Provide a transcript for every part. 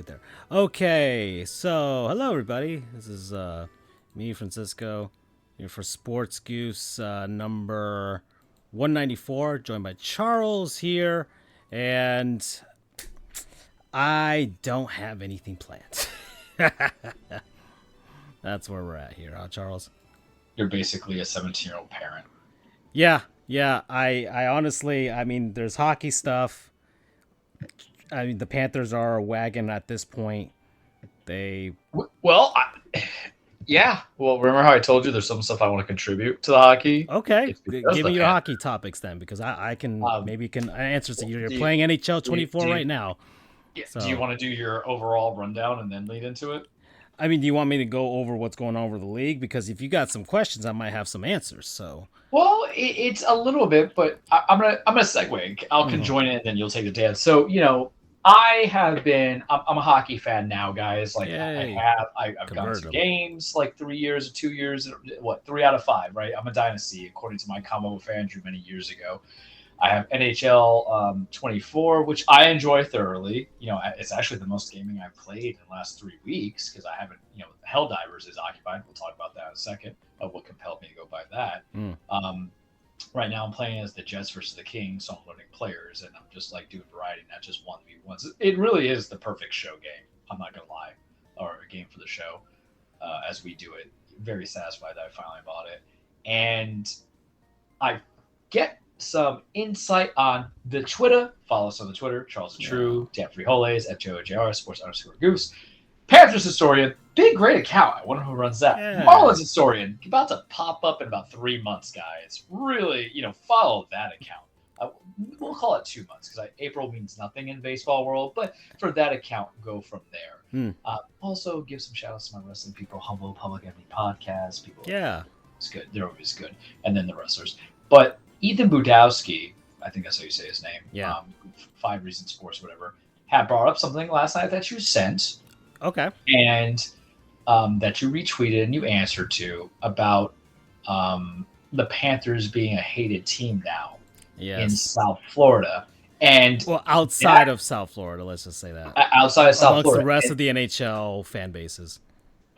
it there. Okay, so hello everybody. This is me, Francisco, here for Sports Goose number 194, joined by Charles here, and I don't have anything planned. That's where we're at here, huh, Charles? You're basically a 17-year-old parent. Yeah. I honestly, I mean, there's hockey stuff. I mean, the Panthers are a wagon at this point. They Well, yeah. Well, remember how I told you there's some stuff I want to contribute to the hockey? Okay, It's because give the me your hockey Panthers. topics then, because I can Um, maybe can answer. So you're do you, playing NHL do you, 24 do right you, now. yeah, do you So want to do your overall rundown and then lead into it? I mean, do you want me to go over what's going on with the league? Because if you got some questions, I might have some answers. So Well, it's a little bit, but I'm gonna segue. I'll can mhm. join in, and then you'll take the dance. So I have been. I'm a hockey fan now, guys. Like Yay, I've gone converted to them. games like 3 years or 2 years. What 3 out of 5? Right. I'm a dynasty according to my combo with Andrew many years ago. I have NHL 24, which I enjoy thoroughly. It's actually the most gaming I've played in the last 3 weeks because I haven't. Helldivers is occupied. We'll talk about that in a second. Of what compelled me to go buy that. Mm. Um, right now, I'm playing as the Jets versus the Kings, so I'm learning players, and I'm just like doing variety, not just 1v1s. It really is the perfect show game. I'm not gonna lie, or a game for the show, as we do it. Very satisfied that I finally bought it, and I get some insight on the Twitter. Follow us on the Twitter, Charles the Yeah, True, Dan Frijoles, at JoJR, Sports_Goofs, Panthers historian, big great account. I wonder who runs that. yeah. Marlins historian, about to pop up in about 3 months, guys. Really, follow that account. We'll call it 2 months because April means nothing in baseball world, but for that account, go from there. Mm. Also, give some shout outs to my wrestling people, Humble Public Enemy Podcast. People, Yeah. it's good. They're always good. And then the wrestlers. But Ethan Budowski, I think that's how you say his name, Yeah. 5 Reasons Sports, whatever, had brought up something last night that you sent Okay. and that you retweeted and you answered to about the Panthers being a hated team now in Yes. South Florida. And Well, outside that of South Florida, let's just say that. outside of South Amongst the Florida. rest of the NHL fan bases.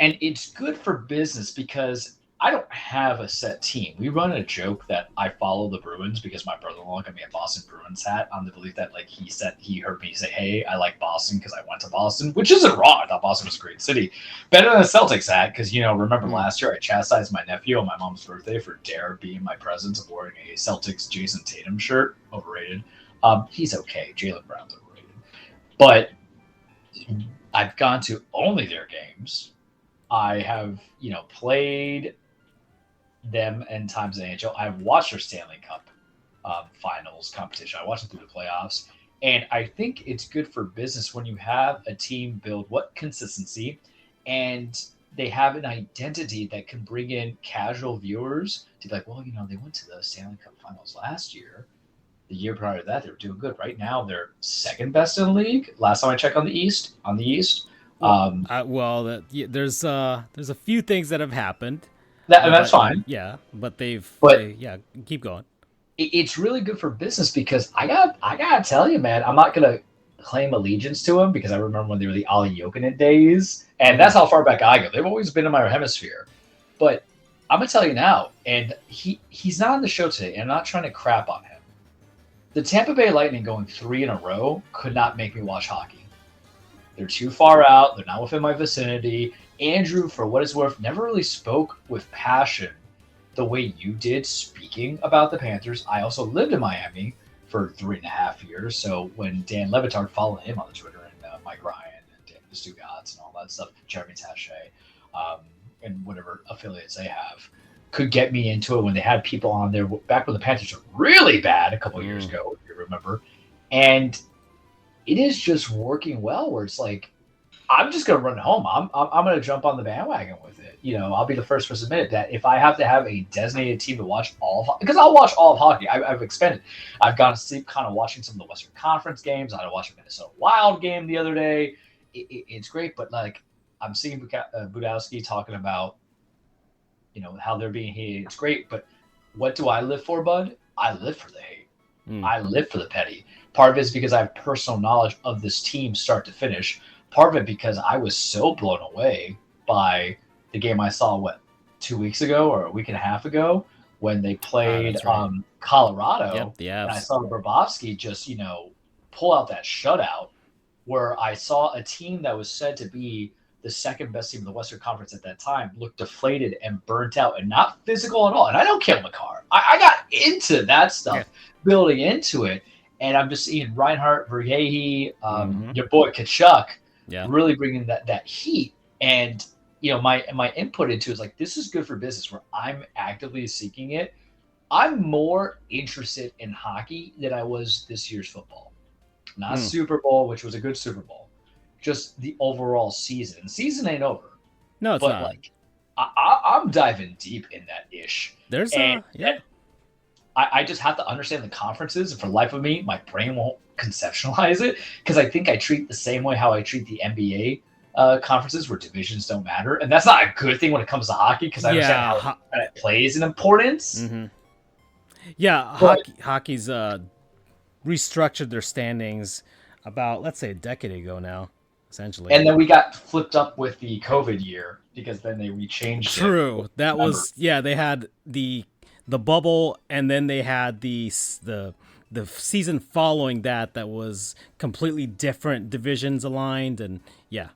And it's good for business because I don't have a set team. We run a joke that I follow the Bruins because my brother-in-law got me a Boston Bruins hat on the belief that like he heard me say, "Hey, I like Boston because I went to Boston," which isn't wrong. I thought Boston was a great city, better than a Celtics hat because remember Mm. last year I chastised my nephew on my mom's birthday for dare being my present of wearing a Celtics Jason Tatum shirt. Overrated. He's okay. Jaylen Brown's overrated, but I've gone to only their games. I have, played them in times in the NHL. I've watched their Stanley Cup finals competition. I watched it through the playoffs. And I think it's good for business when you have a team build what consistency and they have an identity that can bring in casual viewers to be like, well, they went to the Stanley Cup finals last year. The year prior to that, they were doing good. Right now, they're second best in the league. Last time I checked on the East. Well, Um, there's a few things that have happened. and that's But fine. yeah, but But yeah, keep going. it's really good for business because I gotta tell you, man, I'm not gonna claim allegiance to him because I remember when they were the Ali Jokinen days, and Mm. that's how far back I go. They've always been in my hemisphere, but I'm gonna tell you now, and he's not on the show today, and I'm not trying to crap on him. The Tampa Bay Lightning going 3 in a row could not make me watch hockey. They're too far out. They're not within my vicinity. Andrew, for what it's worth, never really spoke with passion the way you did speaking about the Panthers. I also lived in Miami for 3.5 years. So when Dan Levitard followed him on the Twitter and Mike Ryan and Dan the Stugotz and all that stuff, Jeremy Taché, um, and whatever affiliates they have, could get me into it when they had people on there back when the Panthers were really bad a couple of years Mm. ago, if you remember. And it is just working well where it's like, I'm just going to run home. I'm going to jump on the bandwagon with it. I'll be the first person to admit that if I have to have a designated team to watch because I'll watch all of hockey. I've expended. I've gone to sleep kind of watching some of the Western Conference games. I had to watch a Minnesota Wild game the other day. It's great, but like I'm seeing Budowski talking about, how they're being hated. It's great, but what do I live for, bud? I live for the hate. Mm. I live for the petty. Part of it is because I have personal knowledge of this team start to finish. part of it because I was so blown away by the game I saw 2 weeks ago or a week and a half ago when they played right. Colorado. Yep, the And I Avs. saw Bobrovsky just pull out that shutout, where I saw a team that was said to be the second best team in the Western Conference at that time look deflated and burnt out and not physical at all. And I don't kill Makar. I got into that stuff, building into it. And I'm just seeing Reinhardt, Verhey, your boy Kachuk, really bringing that heat. And my input into it is like, this is good for business, where I'm actively seeking it. I'm more interested in hockey than I was this year's football. Not Super Bowl, which was a good Super Bowl. Just the overall season. The season ain't over. No, it's but not. Like, I'm diving deep in that ish. There's I just have to understand the conferences, and for the life of me, my brain won't conceptualize it because I think I treat the same way how I treat the NBA conferences, where divisions don't matter, and that's not a good thing when it comes to hockey because I understand how it plays in importance. Mm-hmm. Yeah, hockey's restructured their standings about, let's say, a decade ago now, essentially. And then we got flipped up with the COVID year because then they rechanged it. True. That was they had the bubble, and then they had the season following that was completely different divisions aligned, and yeah.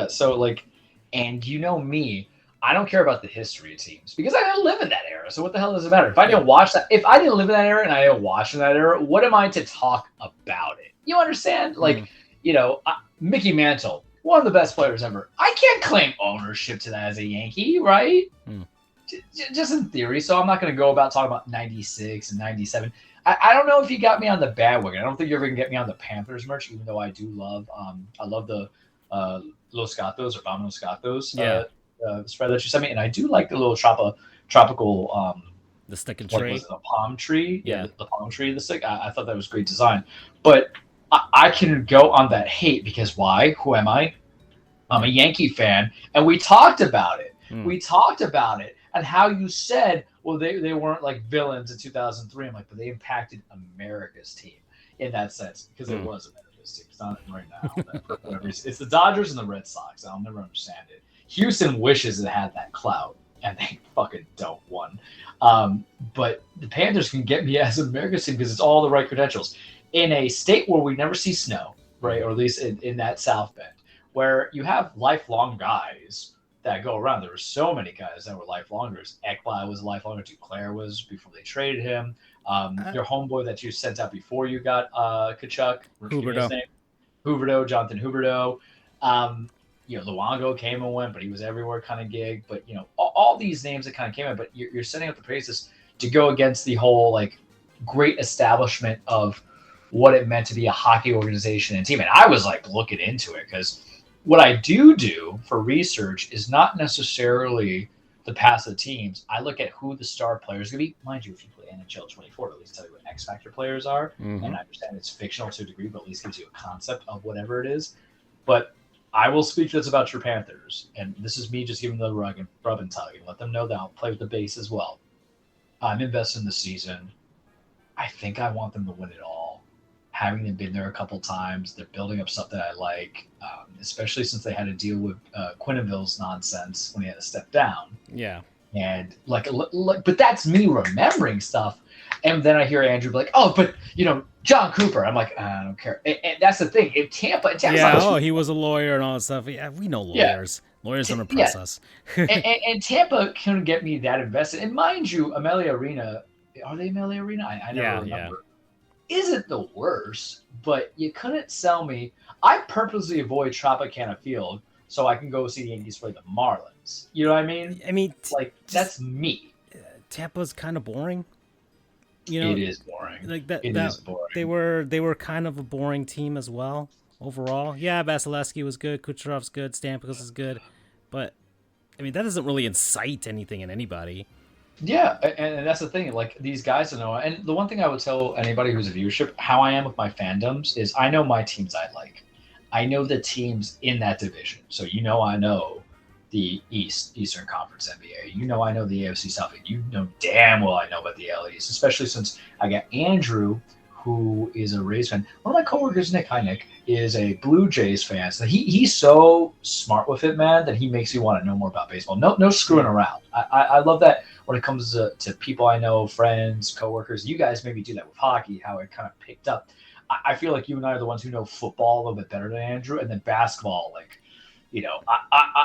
So like, and me, I don't care about the history of teams because I didn't live in that era. So what the hell does it matter? If I didn't watch that, if I didn't live in that era and I didn't watch in that era, what am I to talk about it? You understand? Like, Mickey Mantle, one of the best players ever. I can't claim ownership to that as a Yankee, right? Just in theory. So I'm not going to go about talking about 96 and 97. I don't know if you got me on the bandwagon. I don't think you're ever going to get me on the Panthers merch, even though I do love, I love the Los Gatos or Vamos Gatos spread that you sent me. And I do like the little tropical, the stick and tree. The palm tree. Yeah. The palm tree, the stick. I thought that was great design. But I can go on that hate because why? Who am I? I'm a Yankee fan. And we talked about it. We talked about it and how you said, well, they weren't like villains in 2003. I'm like, but they impacted America's team in that sense because it was America's team. It's not right now. It's the Dodgers and the Red Sox. I'll never understand it. Houston wishes it had that clout, and they fucking don't won. But the Panthers can get me as America's team because it's all the right credentials. In a state where we never see snow, right, or at least in that South Bend, where you have lifelong guys that go around. There were so many guys that were lifelongers. Ekblad was a lifelonger. Duclair was before they traded him. Your homeboy that you sent out before you got Kachuk. Huberdeau, Jonathan Huberdeau. Luongo came and went, but he was everywhere kind of gig. But, all these names that kind of came in, but you're setting up the basis to go against the whole, like, great establishment of what it meant to be a hockey organization and team. And I was, like, looking into it because what I do for research is not necessarily the past of the teams. I look at who the star players are going to be. Mind you, if you play NHL 24, it'll at least tell you what X Factor players are. And I understand it's fictional to a degree, but at least gives you a concept of whatever it is. But I will speak to this about your Panthers, and this is me just giving them the rub and tug and let them know that I'll play with the base as well. I'm invested in the season. I think I want them to win it all. Having them been there a couple times, they're building up stuff that I like, especially since they had to deal with Quenneville's nonsense when he had to step down. Yeah. And but that's me remembering stuff. And then I hear Andrew be like, "Oh, but John Cooper." I'm like, I don't care. And that's the thing. If Tampa, he was a lawyer and all that stuff. Yeah, we know lawyers. Yeah. Lawyers don't impress us. and Tampa couldn't get me that invested. And mind you, Amelia Arena, are they Amelia Arena? I never remember. Yeah. Isn't the worst, but you couldn't sell me. I purposely avoid Tropicana Field so I can go see the Yankees play the Marlins. You know what I mean? I mean, that's me. Tampa's kind of boring. It is boring. Like that. Is boring. They were kind of a boring team as well overall. Yeah, Vasilevsky was good. Kucherov's good. Stamkos is good, but I mean that doesn't really incite anything in anybody. Yeah, and that's the thing. Like these guys know. And the one thing I would tell anybody who's a viewership, how I am with my fandoms is I know my teams I like. I know the teams in that division. So I know the Eastern Conference NBA. I know the AFC South. You know damn well I know about the AL East, especially since I got Andrew, who is a Rays fan. One of my coworkers, Nick, hi Nick, is a Blue Jays fan. So he's so smart with it, man, that he makes me want to know more about baseball. No screwing around. I love that when it comes to people I know, friends, coworkers. You guys maybe do that with hockey, how it kind of picked up. I feel like you and I are the ones who know football a little bit better than Andrew, and then basketball, like, you know,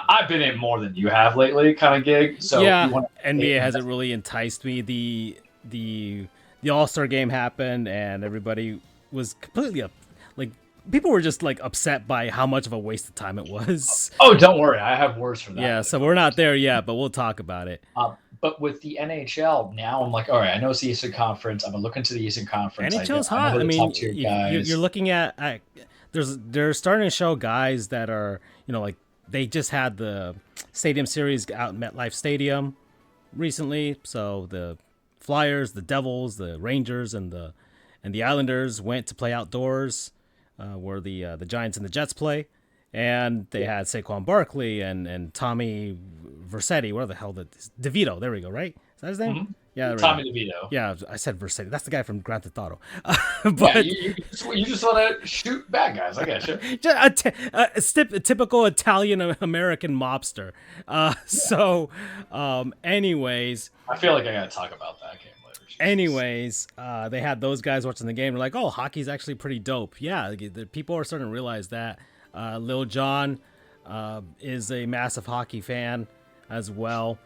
I've been in more than you have lately, kind of gig. So yeah, NBA hasn't really enticed me. The All-Star game happened, and everybody was completely like people were just like upset by how much of a waste of time it was. Oh, don't worry, I have words for that. Yeah, so we're not there yet, but we'll talk about it. But with the NHL now, I'm like, all right, I know it's the Eastern Conference. I'm gonna look into the Eastern Conference. NHL's hot. I mean, you're looking at they're starting to show guys that are, you know, like they just had the Stadium Series out in MetLife Stadium recently. So the Flyers, the Devils, the Rangers, and the Islanders went to play outdoors, where the Giants and the Jets play, and they had Saquon Barkley and Tommy Vercetti. What the hell? DeVito. There we go. Right? Is that his name? Mm-hmm. Yeah, Tommy DeVito. Yeah, I said Vercetti. That's the guy from Grand Theft Auto. But yeah, you just want to shoot bad guys. I got you. A typical Italian American mobster. So, anyways, I feel like I got to talk about that game later. Jesus. Anyways, they had those guys watching the game. They're like, "Oh, hockey's actually pretty dope." Yeah, the people are starting to realize that. Lil Jon is a massive hockey fan as well.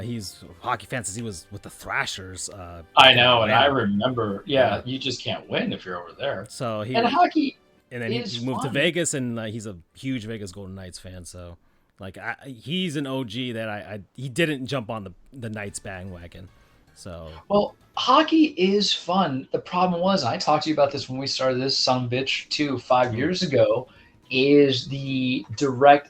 He's a hockey fan since he was with the Thrashers. I know, and I remember. Yeah, you just can't win if you're over there. So hockey, and then he moved to Vegas, and he's a huge Vegas Golden Knights fan. So, like, he's an OG that he didn't jump on the Knights bandwagon. So, well, hockey is fun. The problem was, I talked to you about this when we started this sumbitch 5 years ago. Is the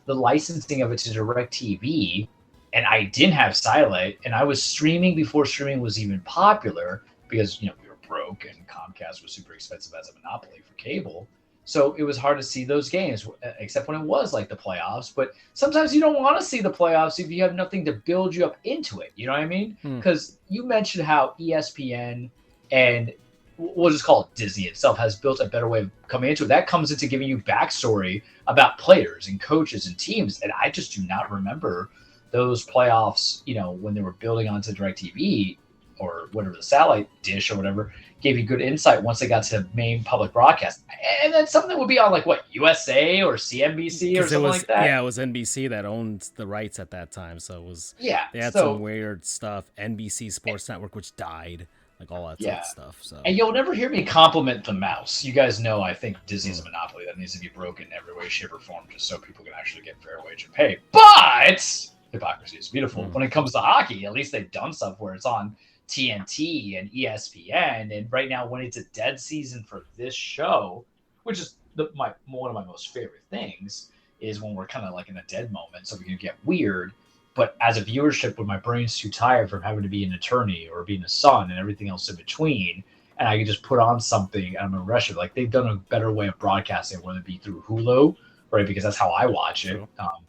licensing of it to DirecTV. And I didn't have satellite, and I was streaming before streaming was even popular because, you know, we were broke and Comcast was super expensive as a monopoly for cable. So it was hard to see those games, except when it was like the playoffs. But sometimes you don't want to see the playoffs if you have nothing to build you up into it. You know what I mean? Because you mentioned how ESPN and we'll just call it Disney itself has built a better way of coming into it. That comes into giving you backstory about players and coaches and teams. And I just do not remember those playoffs, you know, when they were building onto DirecTV or whatever, the satellite dish or whatever, gave you good insight once they got to main public broadcast. And then something that would be on like what, USA or CNBC or something like that? Yeah, it was NBC that owned the rights at that time. So it was, they had some weird stuff. NBC Sports Network, which died, like all that stuff. So, and you'll never hear me compliment the mouse. You guys know I think Disney's a monopoly that needs to be broken in every way, shape, or form just so people can actually get fair wage and pay. But hypocrisy is beautiful. When it comes to hockey, at least they've done stuff where it's on TNT and ESPN. And right now, when it's a dead season for this show, which is one of my most favorite things, is when we're kind of like in a dead moment, so we can get weird. But as a viewership, when my brain's too tired from having to be an attorney or being a son and everything else in between, and I can just put on something and I'm in a rush. Like, they've done a better way of broadcasting, whether it be through Hulu, right? Because that's how I watch it.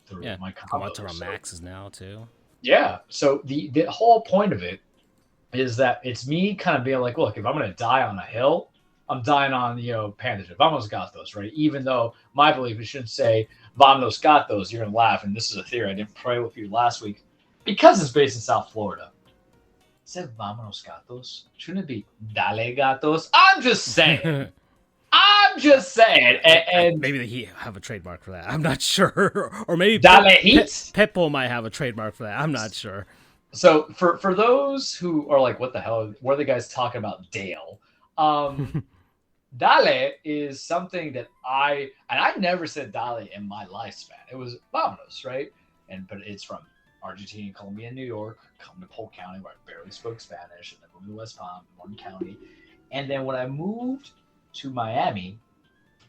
Through my combo. Watch it on Max's now too. Yeah. So the whole point of it is that it's me kind of being like, look, if I'm going to die on a hill, I'm dying on, you know, Panthers. Vamos gatos, right? Even though my belief, it shouldn't say Vamos gatos, you're going to laugh. And this is a theory I didn't pray with you last week because it's based in South Florida. It said Vamos gatos. Shouldn't it be Dale gatos? I'm just saying. And maybe they have a trademark for that. I'm not sure. Or maybe Peppo might have a trademark for that. I'm not sure. So for those who are like, what the hell? What are the guys talking about, Dale? Dale is something that I never said Dale in my lifespan. It was Vamonos, right? But it's from Argentina, Colombia, and New York. Come to Polk County, where I barely spoke Spanish, and then moved to West Palm, Morton County. And then when I moved to Miami,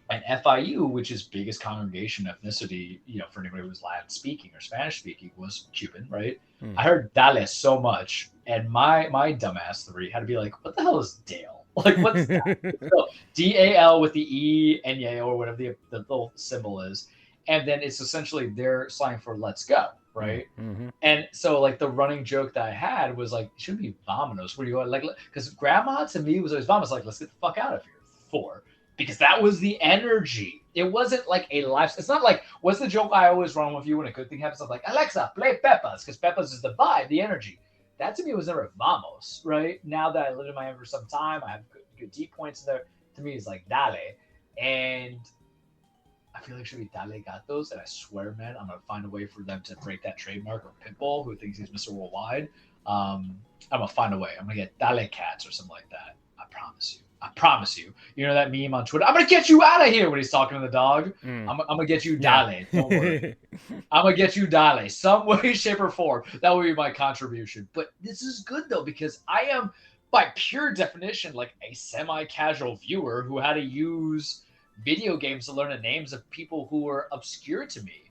and FIU, which is biggest congregation ethnicity, you know, for anybody who was Latin speaking or Spanish speaking, was Cuban, right? I heard Dale so much, and my dumbass 3 had to be like, what the hell is Dale? Like, what's that? So, DAL with the E and Y or whatever the little symbol is. And then it's essentially their slang for let's go, right? And so, like, the running joke that I had was like, it should be Vamonos. Where you go, like, because grandma to me was always Vamonos, like, let's get the fuck out of here. 4 because that was the energy. It wasn't like a life. It's not like, what's the joke I always run with you when a good thing happens? I'm like, Alexa, play Pepas, because Pepas is the vibe, the energy. That to me was never vamos, right? Now that I lived in Miami for some time, I have good deep points in there. To me, it's like dale. And I feel like it should be Dale Gatos, and I swear, man, I'm gonna find a way for them to break that trademark. Or Pitbull, who thinks he's Mr. Worldwide, I'm gonna find a way. I'm gonna get Dale Cats or something like that. I promise you. I promise you. You know that meme on Twitter? I'm gonna get you out of here when he's talking to the dog. I'm gonna get you Dale. Don't worry. I'm gonna get you Dale. Some way, shape, or form. That would be my contribution. But this is good though, because I am, by pure definition, like a semi-casual viewer who had to use video games to learn the names of people who were obscure to me.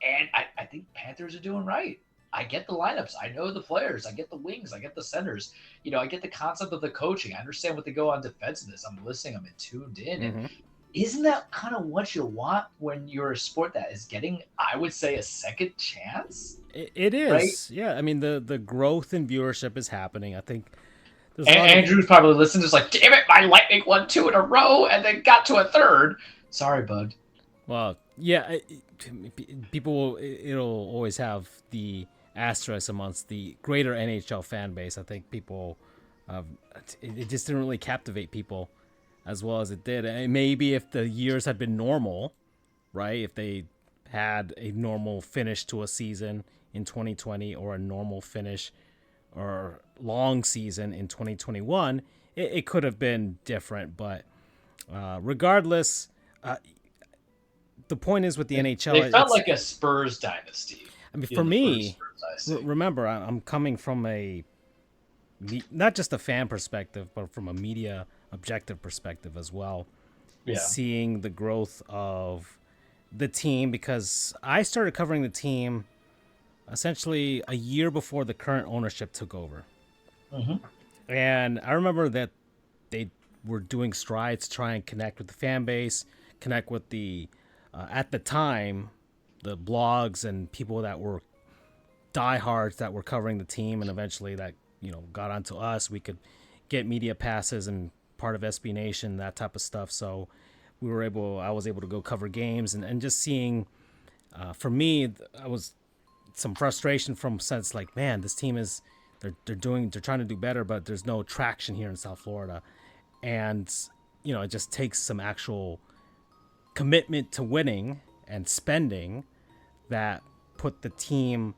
And I think Panthers are doing right. I get the lineups. I know the players. I get the wings. I get the centers. You know, I get the concept of the coaching. I understand what they go on defensiveness. I'm listening. I'm tuned in. Mm-hmm. And isn't that kind of what you want when you're a sport that is getting, I would say, a second chance? It is. Right? Yeah. I mean, the growth in viewership is happening. I think and Andrew's probably listening, just like, damn it, my Lightning won 2 in a row and then got to a third. Sorry, bud. Well, yeah, people, it'll always have the asterisk amongst the greater NHL fan base. I think people, it just didn't really captivate people as well as it did. And maybe if the years had been normal, right? If they had a normal finish to a season in 2020 or a normal finish or long season in 2021, it could have been different. But regardless, the point is with the NHL, they felt like a Spurs dynasty. I mean, for me, remember, I'm coming from not just a fan perspective, but from a media objective perspective as well. Yeah. Seeing the growth of the team, because I started covering the team essentially a year before the current ownership took over. Mm-hmm. And I remember that they were doing strides to try and connect with the fan base, connect with the, at the time, the blogs and people that were diehards that were covering the team, and eventually that, you know, got onto us. We could get media passes and part of SB Nation, that type of stuff. So I was able to go cover games and just seeing, for me, I was some frustration from sense like, man, this team is, they're trying to do better, but there's no traction here in South Florida. And, you know, it just takes some actual commitment to winning and spending that put the team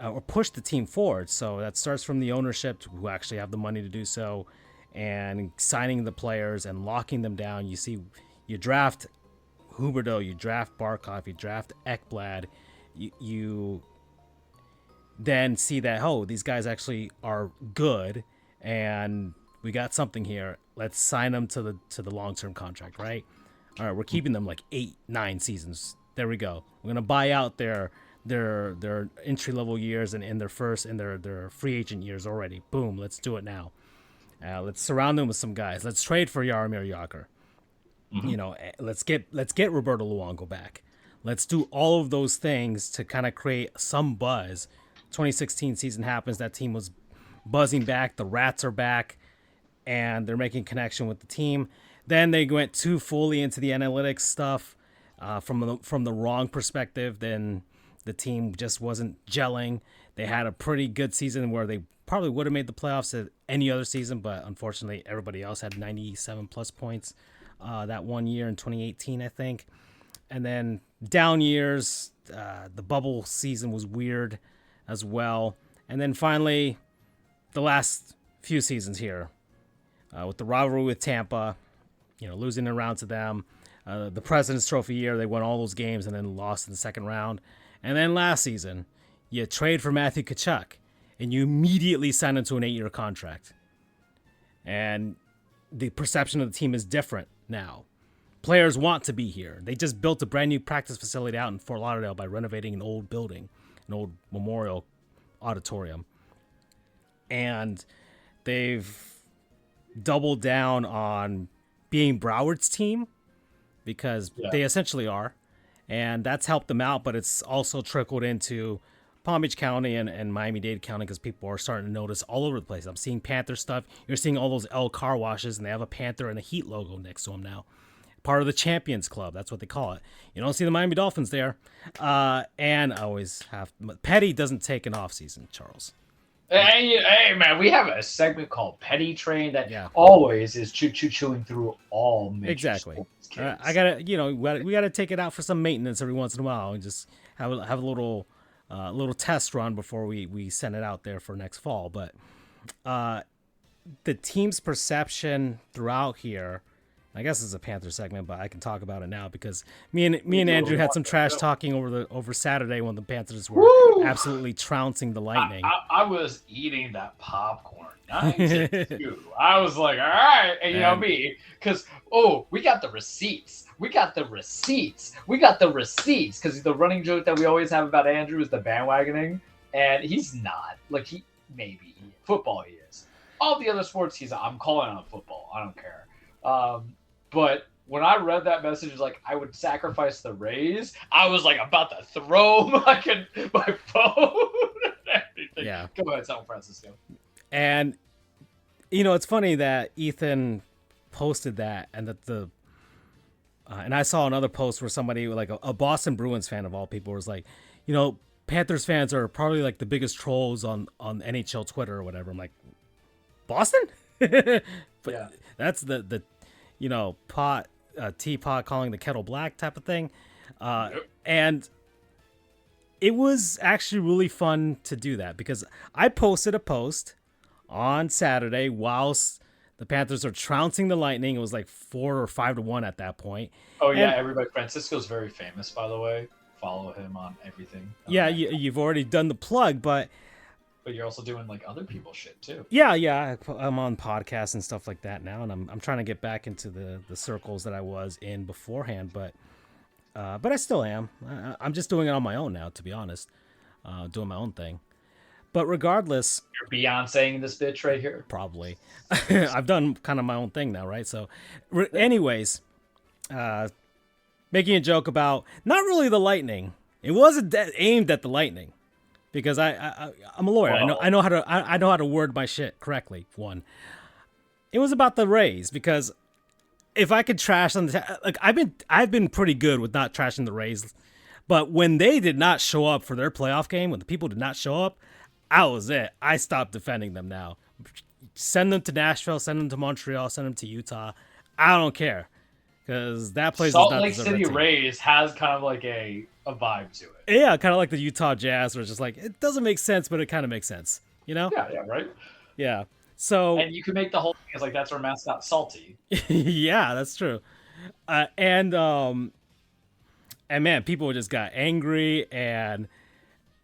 or push the team forward. So that starts from the ownership, who actually have the money to do so, and signing the players and locking them down. You see, you draft Huberdeau, you draft Barkov, you draft Ekblad, you then see that, oh, these guys actually are good and we got something here. Let's sign them to the long-term contract, right? All right, we're keeping them like 8-9 seasons. There we go. We're gonna buy out their entry-level years and in their free agent years already. Boom, let's do it now. Let's surround them with some guys. Let's trade for Jaromir Jagr. Mm-hmm. You know, let's get Roberto Luongo back. Let's do all of those things to kind of create some buzz. 2016 season happens. That team was buzzing back. The Rats are back, and they're making connection with the team. Then they went too fully into the analytics stuff from the wrong perspective. Then the team just wasn't gelling. They had a pretty good season where they probably would have made the playoffs at any other season, but unfortunately everybody else had 97 plus points that one year in 2018, I think. And then down years, the bubble season was weird as well. And then finally, the last few seasons here with the rivalry with Tampa, you know, losing a round to them. The President's Trophy year, they won all those games and then lost in the second round. And then last season, you trade for Matthew Tkachuk, and you immediately sign him to an 8-year contract. And the perception of the team is different now. Players want to be here. They just built a brand new practice facility out in Fort Lauderdale by renovating an old building, an old memorial auditorium. And they've doubled down on being Broward's team, because they essentially are. And that's helped them out, but it's also trickled into Palm Beach County and Miami-Dade County because people are starting to notice all over the place. I'm seeing Panther stuff. You're seeing all those L car washes, and they have a Panther and a Heat logo next to them now. Part of the Champions Club. That's what they call it. You don't see the Miami Dolphins there. And I always have... Petty doesn't take an off season, Charles. Hey, man, we have a segment called Petty Train that always is chewing through all major exactly. sports kids. I gotta, we gotta take it out for some maintenance every once in a while and just have a little test run before we send it out there for next fall. But the team's perception throughout here, I guess it's a Panther segment, but I can talk about it now because me and Andrew had some trash talking over Saturday when the Panthers were absolutely trouncing the Lightning. I was eating that popcorn. I was like, all right, and you know me, because we got the receipts. Because the running joke that we always have about Andrew is the bandwagoning, and he's not. Like football he is. All the other sports I'm calling on football. I don't care. But when I read that message, like I would sacrifice the Rays, I was like about to throw my phone and everything. Yeah. Go ahead, San Francisco. And it's funny that Ethan posted that, and that and I saw another post where somebody like a Boston Bruins fan of all people was like, Panthers fans are probably like the biggest trolls on NHL Twitter or whatever. I'm like, Boston? But yeah, that's the teapot calling the kettle black type of thing. And it was actually really fun to do that because I posted a post on Saturday whilst the Panthers are trouncing the Lightning. It was like 4 or 5-1 at that point. Oh yeah, everybody. Francisco's very famous, by the way. Follow him on everything. Yeah, you've already done the plug, but you're also doing like other people's shit too. Yeah, I'm on podcasts and stuff like that now, and I'm trying to get back into the circles that I was in beforehand, but I still am. I'm just doing it on my own now, to be honest, doing my own thing. But regardless, you're Beyonceing this bitch right here. Probably, I've done kind of my own thing now, right? So, anyways, making a joke about not really the Lightning. It wasn't aimed at the Lightning. Because I'm a lawyer, I know how to word my shit correctly. One, it was about the Rays because if I could trash on I've been pretty good with not trashing the Rays, but when they did not show up for their playoff game, when the people did not show up, I was it. I stopped defending them now. Send them to Nashville, send them to Montreal, send them to Utah. I don't care because that place Salt is not Lake City Rays has kind of like a vibe to it. Yeah, kind of like the Utah Jazz, where it's just like it doesn't make sense, but it kind of makes sense, Yeah, right. Yeah, so and you can make the whole thing as like that's our mascot, Salty. Yeah, that's true. And man, people just got angry, and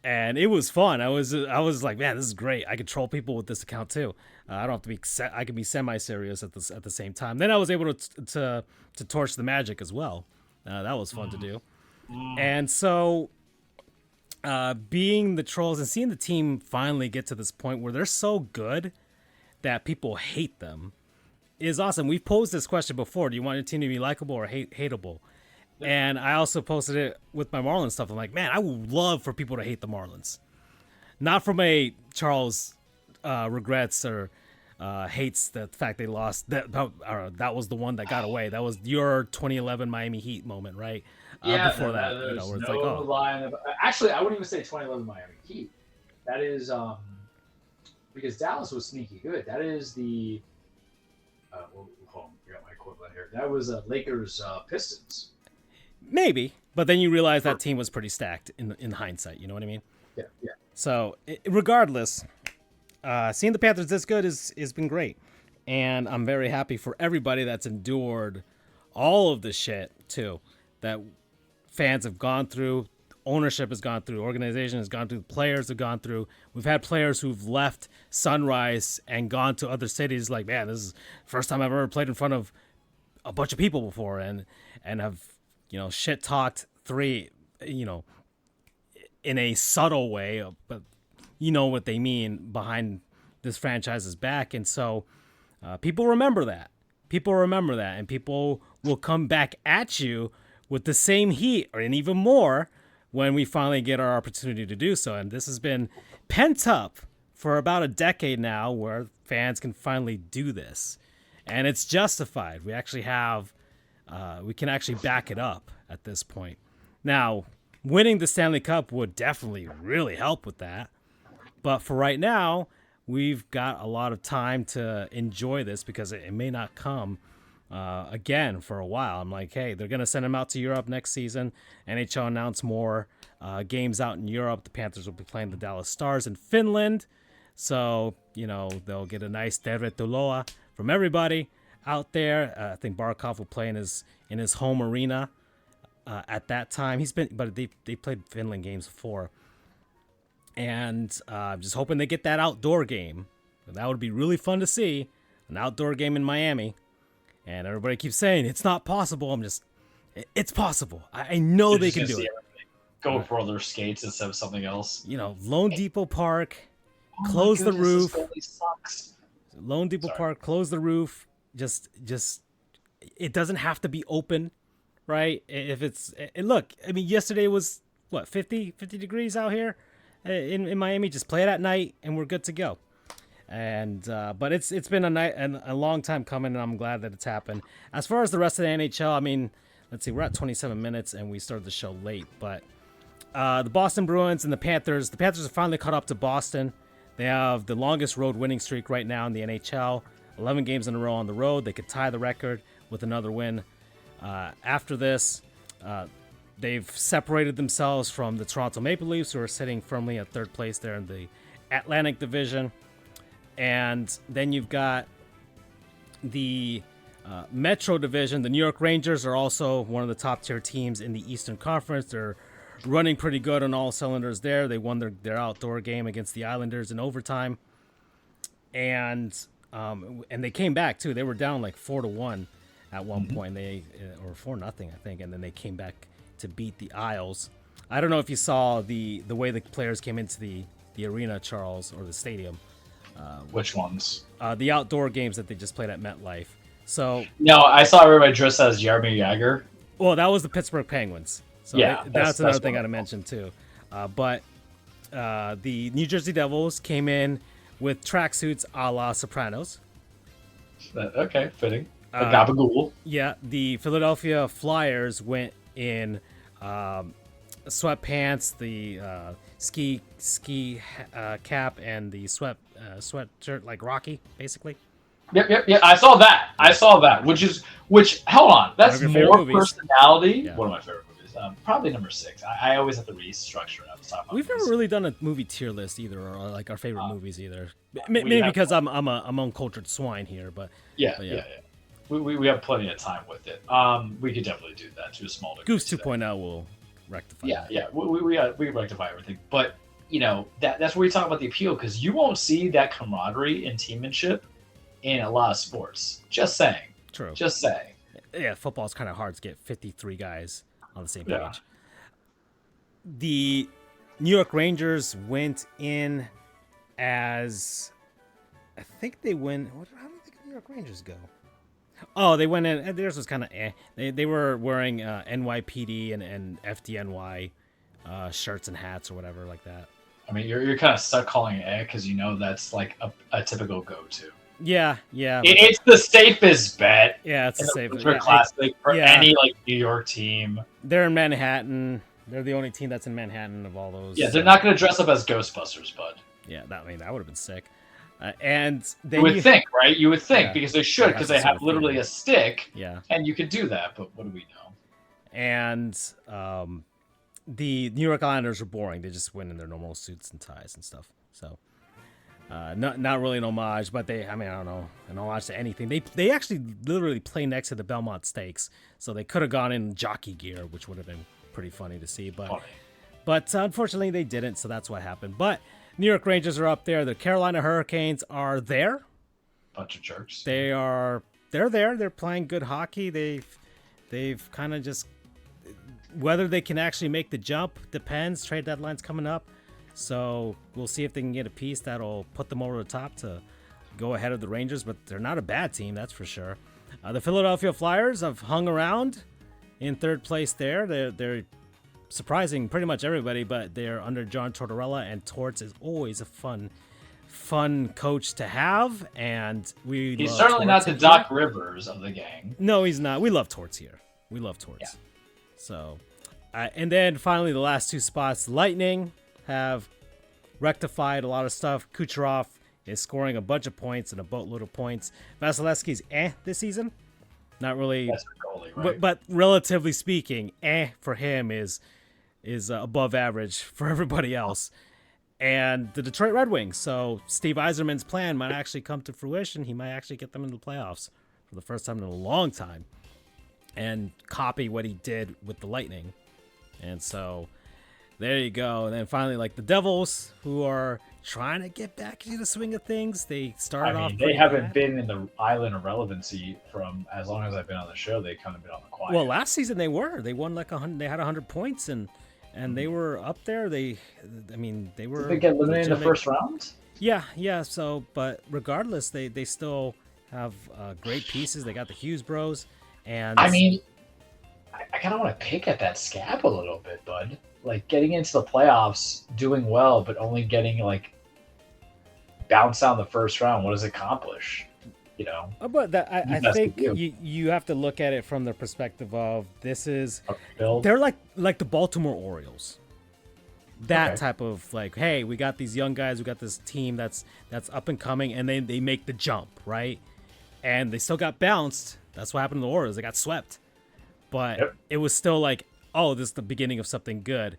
it was fun. I was like, man, this is great. I could troll people with this account too. I don't have to be. I can be semi-serious at the same time. Then I was able to torch the Magic as well. That was fun to do. And so, being the trolls and seeing the team finally get to this point where they're so good that people hate them is awesome. We've posed this question before. Do you want your team to be likable or hateable? And I also posted it with my Marlins stuff. I'm like, man, I would love for people to hate the Marlins. Not from a Charles regrets or hates the fact they lost. That was the one that got away. That was your 2011 Miami Heat moment, right? Yeah, before that, where it's like, oh. line. Actually, I wouldn't even say 2011 Miami Heat. That is because Dallas was sneaky good. That is the hold on, I got my equivalent here. That was Lakers Pistons. Maybe, but then you realize that team was pretty stacked in hindsight. You know what I mean? Yeah. So regardless, seeing the Panthers this good has been great, and I'm very happy for everybody that's endured all of the shit too that fans have gone through, ownership has gone through, organization has gone through, players have gone through. We've had players who've left Sunrise and gone to other cities. Like, man, this is the first time I've ever played in front of a bunch of people before, and have shit talked in a subtle way, but you know what they mean behind this franchise's back. And so people remember that, and people will come back at you with the same heat and even more when we finally get our opportunity to do so. And this has been pent up for about a decade now, where fans can finally do this. And it's justified. We actually have, we can actually back it up at this point. Now, winning the Stanley Cup would definitely really help with that. But for right now, we've got a lot of time to enjoy this because it may not come again for a while. I'm like, hey, they're going to send him out to Europe next season. NHL announced more games out in Europe. The Panthers will be playing the Dallas Stars in Finland. So, they'll get a nice tervetuloa from everybody out there. I think Barkov will play in his home arena at that time. But they played Finland games before. And I'm just hoping they get that outdoor game. That would be really fun to see, an outdoor game in Miami. And everybody keeps saying it's not possible. It's possible. I know they can do it. Go with roller skates instead of something else. Lone Depot Park, close the roof. This sucks. Lone Depot Park, close the roof. Just it doesn't have to be open, right? If it's look, I mean, yesterday was what 50 degrees out here in Miami. Just play it at night, and we're good to go. And but it's been a long time coming, and I'm glad that it's happened. As far as the rest of the NHL, I mean, let's see, we're at 27 minutes, and we started the show late. But the Boston Bruins and the Panthers have finally caught up to Boston. They have the longest road winning streak right now in the NHL, 11 games in a row on the road. They could tie the record with another win. After this, they've separated themselves from the Toronto Maple Leafs, who are sitting firmly at third place there in the Atlantic Division. And then you've got the Metro Division. The New York Rangers are also one of the top tier teams in the Eastern Conference. They're running pretty good on all cylinders there. They won their outdoor game against the Islanders in overtime. And they came back too. They were down like 4-1 at one point. Or 4-0, I think. And then they came back to beat the Isles. I don't know if you saw the way the players came into the arena, Charles, or the stadium. Which ones? The outdoor games that they just played at MetLife. So no, I saw everybody dressed as Jaromir Jagr. Well, that was the Pittsburgh Penguins. So yeah, that's another thing I gotta mention too. But the New Jersey Devils came in with tracksuits a la Sopranos. Okay, fitting. Gabagool. Yeah, the Philadelphia Flyers went in sweatpants, the ski cap, and the sweatshirt like Rocky, basically. Yep. I saw that. Which hold on, that's more personality. Yeah. One of my favorite movies. Probably number 6. I always have to restructure it at the top. We've never really done a movie tier list either, or like our favorite movies either. Maybe because I'm uncultured swine here, but yeah. We have plenty of time with it. We could definitely do that to a small degree. Goofs 2.0 will rectify. Yeah. We rectify everything, but that's where we talk about the appeal, because you won't see that camaraderie and teammanship in a lot of sports. Just saying. True. Just saying. Yeah, football's kind of hard to get 53 guys on the same page. Yeah. The New York Rangers went in as, I think they went. How do you think the New York Rangers go? Oh, they went in. Theirs was kind of They were wearing NYPD and FDNY shirts and hats or whatever like that. I mean, you're kind of stuck calling it because that's like a typical go-to. Yeah. It's the safest bet. Yeah, it's the safest. Classic for any New York team. They're in Manhattan. They're the only team that's in Manhattan of all those. Yeah, they're not going to dress up as Ghostbusters, bud. Yeah, that would have been sick. And you would think, right? You would think, because they should, because they have literally a stick. Yeah, and you could do that, but what do we know? And the New York Islanders are boring. They just went in their normal suits and ties and stuff. So. Not really an homage, but I don't know, an homage to anything. They actually literally play next to the Belmont Stakes, so they could have gone in jockey gear, which would have been pretty funny to see. But unfortunately they didn't, so that's what happened. But New York Rangers are up there. The Carolina Hurricanes are there. Bunch of jerks. They're there. They're playing good hockey. They've kind of just, whether they can actually make the jump depends. Trade deadline's coming up. So we'll see if they can get a piece that'll put them over the top to go ahead of the Rangers, but they're not a bad team, that's for sure. The Philadelphia Flyers have hung around in third place there. They're surprising pretty much everybody, but they're under John Tortorella, and Torts is always a fun coach to have, and He's love certainly not Torts the here. Doc Rivers of the gang. No, he's not. We love Torts here. We love Torts. Yeah. So, and then finally the last two spots, Lightning have rectified a lot of stuff. Kucherov is scoring a bunch of points and a boatload of points. Vasilevsky's this season. Not really, That's the goalie, right? but relatively speaking, for him is above average for everybody else. And the Detroit Red Wings. So Steve Yzerman's plan might actually come to fruition. He might actually get them into the playoffs for the first time in a long time, and copy what he did with the Lightning. And so there you go. And then finally, like the Devils, who are trying to get back into the swing of things. They started off. They haven't been in the island of relevancy from as long as I've been on the show. They've kind of been on the quiet. Well, last season they were. They won like 100. They had 100 points and they were up there. They were. Did they get eliminated in the first round? Yeah. So, but regardless, they still have great pieces. They got the Hughes Bros, and I mean, I kind of want to pick at that scab a little bit, bud. Like getting into the playoffs, doing well, but only getting like bounced out in the first round. What does it accomplish? You know. But that, I think you have to look at it from the perspective of they're like the Baltimore Orioles. That type of like, hey, we got these young guys, we got this team that's up and coming, and they make the jump, right? And they still got bounced. That's what happened to the Orioles. They got swept. But it was still like, oh, this is the beginning of something good.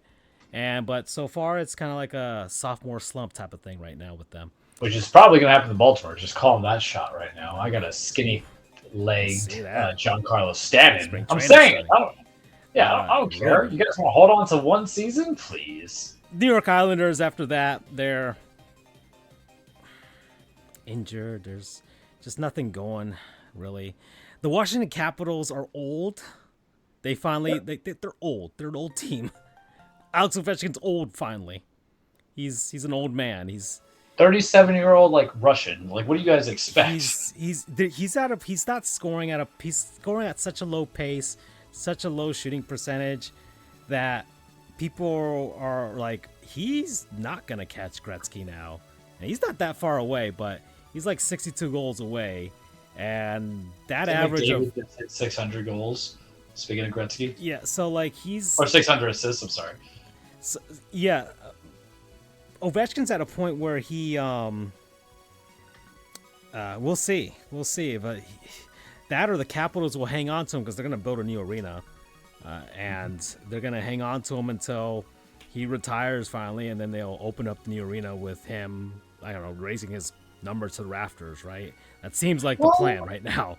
But so far it's kind of like a sophomore slump type of thing right now with them. Which is probably going to happen to Baltimore. Just call him that shot right now. I got a skinny-legged Giancarlo Stanton. I'm saying it. I don't care. You guys want to hold on to one season? Please. New York Islanders, after that, they're injured. There's just nothing going, really. The Washington Capitals are old. They finally, they're old. They're an old team. Alex Ovechkin's old, finally. He's an old man. He's 37-year-old like Russian. Like, what do you guys expect? He's not scoring he's scoring at such a low pace, such a low shooting percentage that people are like, he's not gonna catch Gretzky now. And he's not that far away, but he's like 62 goals away, and that average of 600 goals. Speaking of Gretzky, so like he's 600 assists. I'm sorry. So, Ovechkin's at a point where he we'll see, but that or the Capitals will hang on to him because they're going to build a new arena, and they're going to hang on to him until he retires finally, and then they'll open up the new arena with him. I don't know, raising his number to the rafters, right? That seems like the plan right now.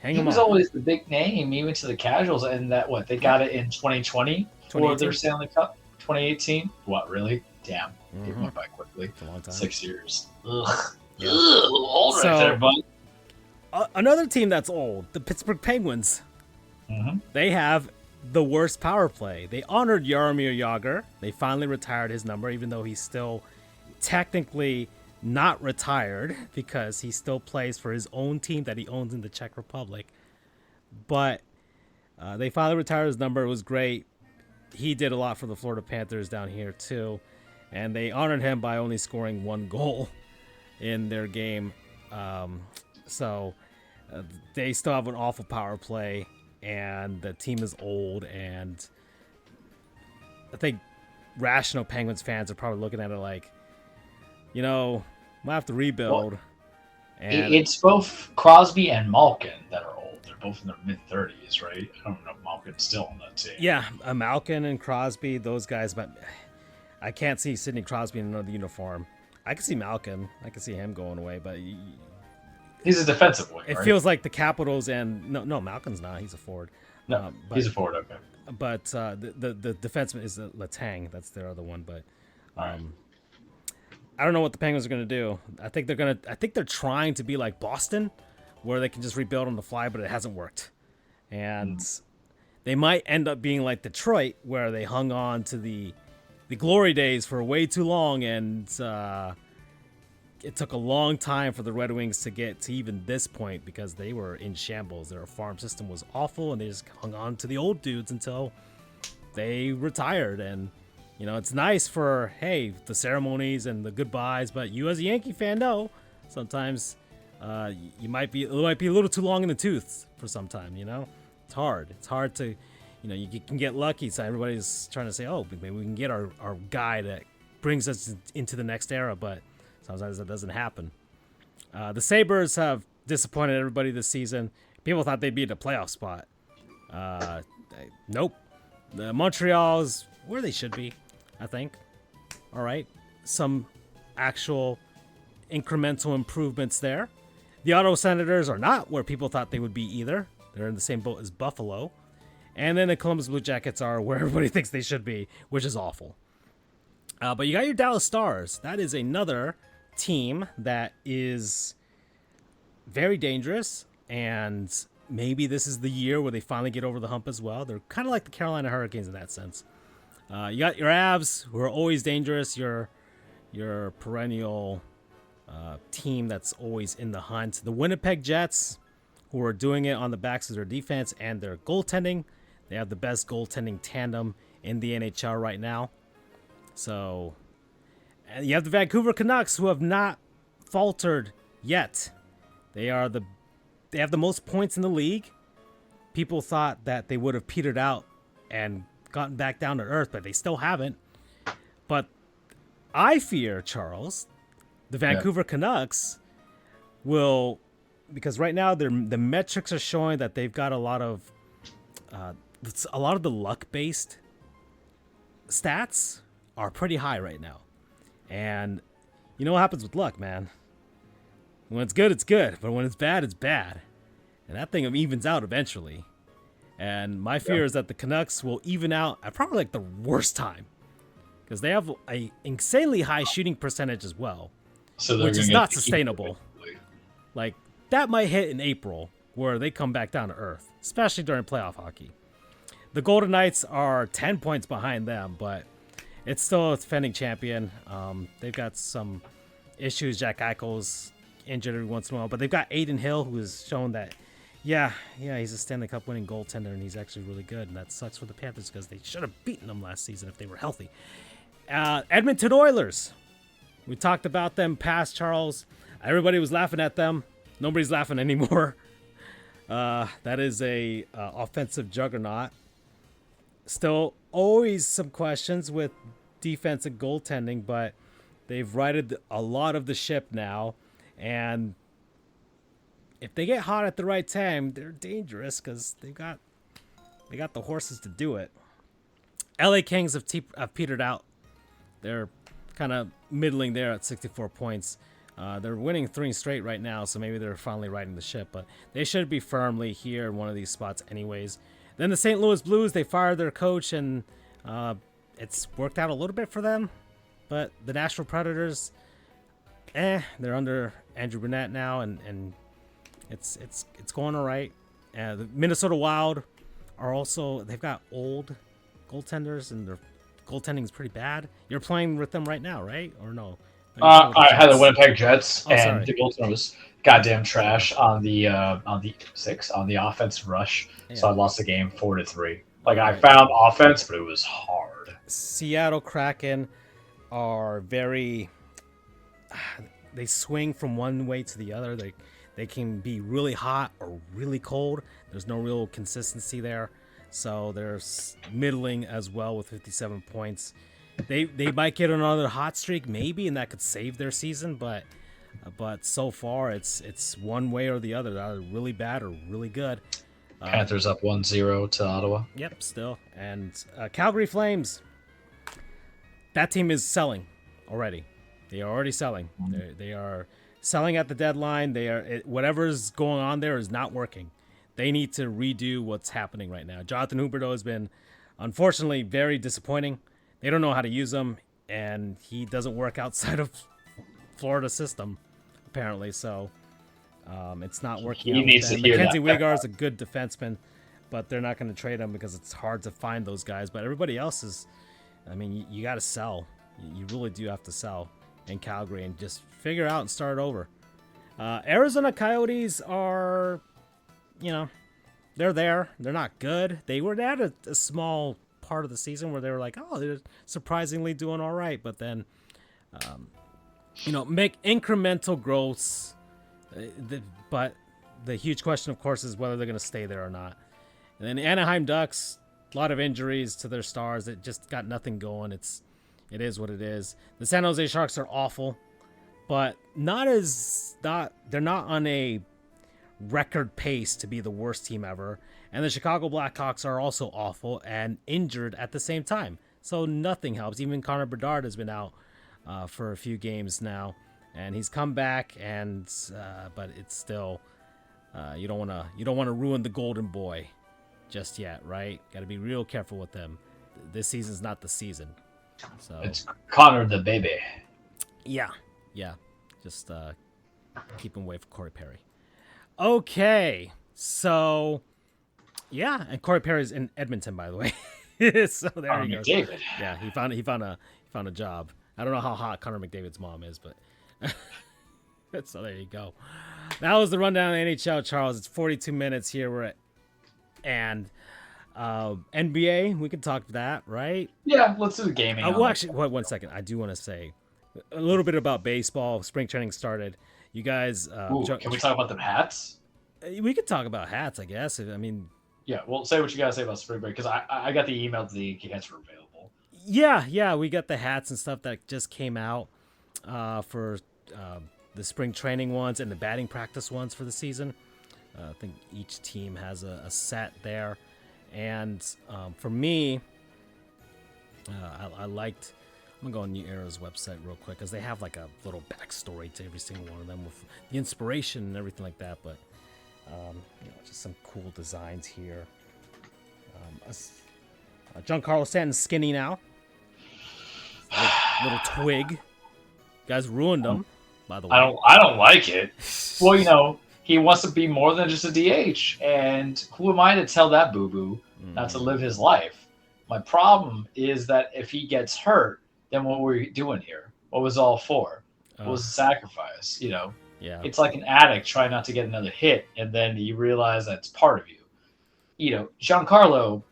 He was always the big name, even to the casuals, and that they got it in 2020 for their Stanley Cup. 2018? What, really? Damn. It went by quickly. It's a long time. 6 years. Ugh. Yeah. Ugh, old right there, bud. Another team that's old, the Pittsburgh Penguins. Mm-hmm. They have the worst power play. They honored Jaromir Jagr. They finally retired his number, even though he's still technically not retired because he still plays for his own team that he owns in the Czech Republic. But they finally retired his number. It was great. He did a lot for the Florida Panthers down here too, and they honored him by only scoring 1 goal in their game. So they still have an awful power play, and the team is old, and I think rational Penguins fans are probably looking at it like, we'll have to rebuild. Well, and it's both Crosby and Malkin that are old. They're both in their mid-30s, right? I don't know if Malkin's still on that team. Yeah, Malkin and Crosby, those guys, but I can't see Sidney Crosby in another uniform. I can see Malkin. I can see him going away, but he's a defensive wing, It feels like the Capitals and no, Malkin's not. He's a forward. No, he's a forward. Okay. But the defenseman is Letang. That's their other one. But I don't know what the Penguins are going to do. I think they're trying to be like Boston, where they can just rebuild on the fly, but it hasn't worked. And they might end up being like Detroit, where they hung on to the glory days for way too long, and it took a long time for the Red Wings to get to even this point because they were in shambles. Their farm system was awful, and they just hung on to the old dudes until they retired. And, it's nice for, hey, the ceremonies and the goodbyes, but you as a Yankee fan know sometimes it might be a little too long in the tooth for some time, It's hard to, you can get lucky. So everybody's trying to say, oh, maybe we can get our guy that brings us into the next era, but sometimes that doesn't happen. The Sabres have disappointed everybody this season. People thought they'd be in a playoff spot. Nope. The Montreal's where they should be, I think. All right. Some actual incremental improvements there. The Ottawa Senators are not where people thought they would be either. They're in the same boat as Buffalo. And then the Columbus Blue Jackets are where everybody thinks they should be, which is awful. But you got your Dallas Stars. That is another team that is very dangerous, and maybe this is the year where they finally get over the hump as well. They're kind of like the Carolina Hurricanes in that sense. You got your Avs, who are always dangerous. Your perennial team that's always in the hunt. The Winnipeg Jets, who are doing it on the backs of their defense and their goaltending. They have the best goaltending tandem in the NHL right now. So, and you have the Vancouver Canucks, who have not faltered yet. They have the most points in the league. People thought that they would have petered out and gotten back down to earth, but they still haven't. But I fear, Charles, the Vancouver Canucks will, because right now the metrics are showing that they've got a lot of the luck-based stats are pretty high right now. And you know what happens with luck, man? When it's good, it's good. But when it's bad, it's bad. And that thing evens out eventually. And my fear is that the Canucks will even out at probably like the worst time. Because they have a insanely high shooting percentage as well. Which is not sustainable. Like, that might hit in April, where they come back down to earth. Especially during playoff hockey. The Golden Knights are 10 points behind them, but it's still a defending champion. They've got some issues. Jack Eichel's injured every once in a while, but they've got Aiden Hill, who has shown that, he's a Stanley Cup winning goaltender, and he's actually really good. And that sucks for the Panthers because they should have beaten them last season if they were healthy. Edmonton Oilers. We talked about them past, Charles. Everybody was laughing at them. Nobody's laughing anymore. That is a offensive juggernaut. Still always some questions with defense and goaltending, but they've righted a lot of the ship now. And if they get hot at the right time, they're dangerous because they got the horses to do it. LA Kings have petered out. They're kind of middling there at 64 points. They're winning 3 straight right now, so maybe they're finally riding the ship. But they should be firmly here in one of these spots anyways. Then the St. Louis Blues, they fired their coach, and it's worked out a little bit for them. But the Nashville Predators, they're under Andrew Brunette now, and it's going all right. The Minnesota Wild are also, they've got old goaltenders, and their goaltending is pretty bad. You're playing with them right now, right? Or no? I had the Winnipeg Jets, and sorry. the goaltender was goddamn trash on the offense rush. Yeah. So I lost the game 4-3. Like, I found offense, but it was hard. Seattle Kraken are very, they swing from one way to the other. They can be really hot or really cold. There's no real consistency there. So they're middling as well with 57 points. They might get another hot streak maybe, and that could save their season, but so far it's one way or the other. They're either really bad or really good. Panthers up 1-0 to Ottawa. Yep, still. And Calgary Flames, that team is selling already. They are already selling. They are selling at the deadline. Whatever's going on there is not working. They need to redo what's happening right now. Jonathan Huberdeau has been, unfortunately, very disappointing. They don't know how to use him, and he doesn't work outside of Florida's system, apparently. So it's not working out. Mackenzie Weegar is a good defenseman, but they're not going to trade him because it's hard to find those guys. But everybody else is, I mean, you got to sell. You really do have to sell in Calgary and just figure out and start over. Arizona Coyotes are, they're there. They're not good. They had a small part of the season where they were like, oh, they're surprisingly doing all right. But then, make incremental growths. But the huge question, of course, is whether they're going to stay there or not. And then the Anaheim Ducks, a lot of injuries to their stars. It just got nothing going. It is what it is. The San Jose Sharks are awful, but they're not on a record pace to be the worst team ever. And the Chicago Blackhawks are also awful and injured at the same time. So nothing helps. Even Connor Bedard has been out for a few games now, and he's come back. But it's still you don't want to ruin the Golden Boy just yet, right? Got to be real careful with them. This season's not the season. So it's Connor the baby. Yeah. Just keep him away from Corey Perry. Okay, so yeah, and Corey Perry's in Edmonton, by the way. So there Connor you go. McDavid. Yeah, he found a job. I don't know how hot Connor McDavid's mom is, but so there you go. That was the rundown of the NHL, Charles. It's 42 minutes here. And NBA, we can talk that, right? Yeah, let's do the gaming. Actually, one second. I do want to say a little bit about baseball. Spring training started. You guys... can we talk about the hats? We could talk about hats, I guess. I mean... Yeah, well, say what you got to say about spring break, because I got the email that the hats were available. Yeah, we got the hats and stuff that just came out for the spring training ones and the batting practice ones for the season. I think each team has a set there. And for me, I liked... I'm going to go on New Era's website real quick because they have like a little backstory to every single one of them with the inspiration and everything like that. But, just some cool designs here. Giancarlo Stanton skinny now. Little twig. You guys ruined him, by the way. I don't like it. Well, he wants to be more than just a DH. And who am I to tell that boo-boo not to live his life? My problem is that if he gets hurt, then what were we doing here? What was it all for? What was the sacrifice? Yeah. It's like an addict trying not to get another hit, and then you realize that's part of you. Giancarlo,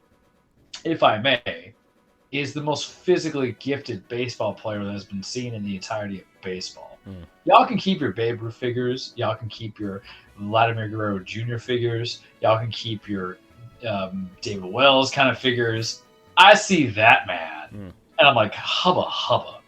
if I may, is the most physically gifted baseball player that has been seen in the entirety of baseball. Y'all can keep your Babe Ruth figures. Y'all can keep your Vladimir Guerrero Jr. figures. Y'all can keep your David Wells kind of figures. I see that man. And I'm like, hubba.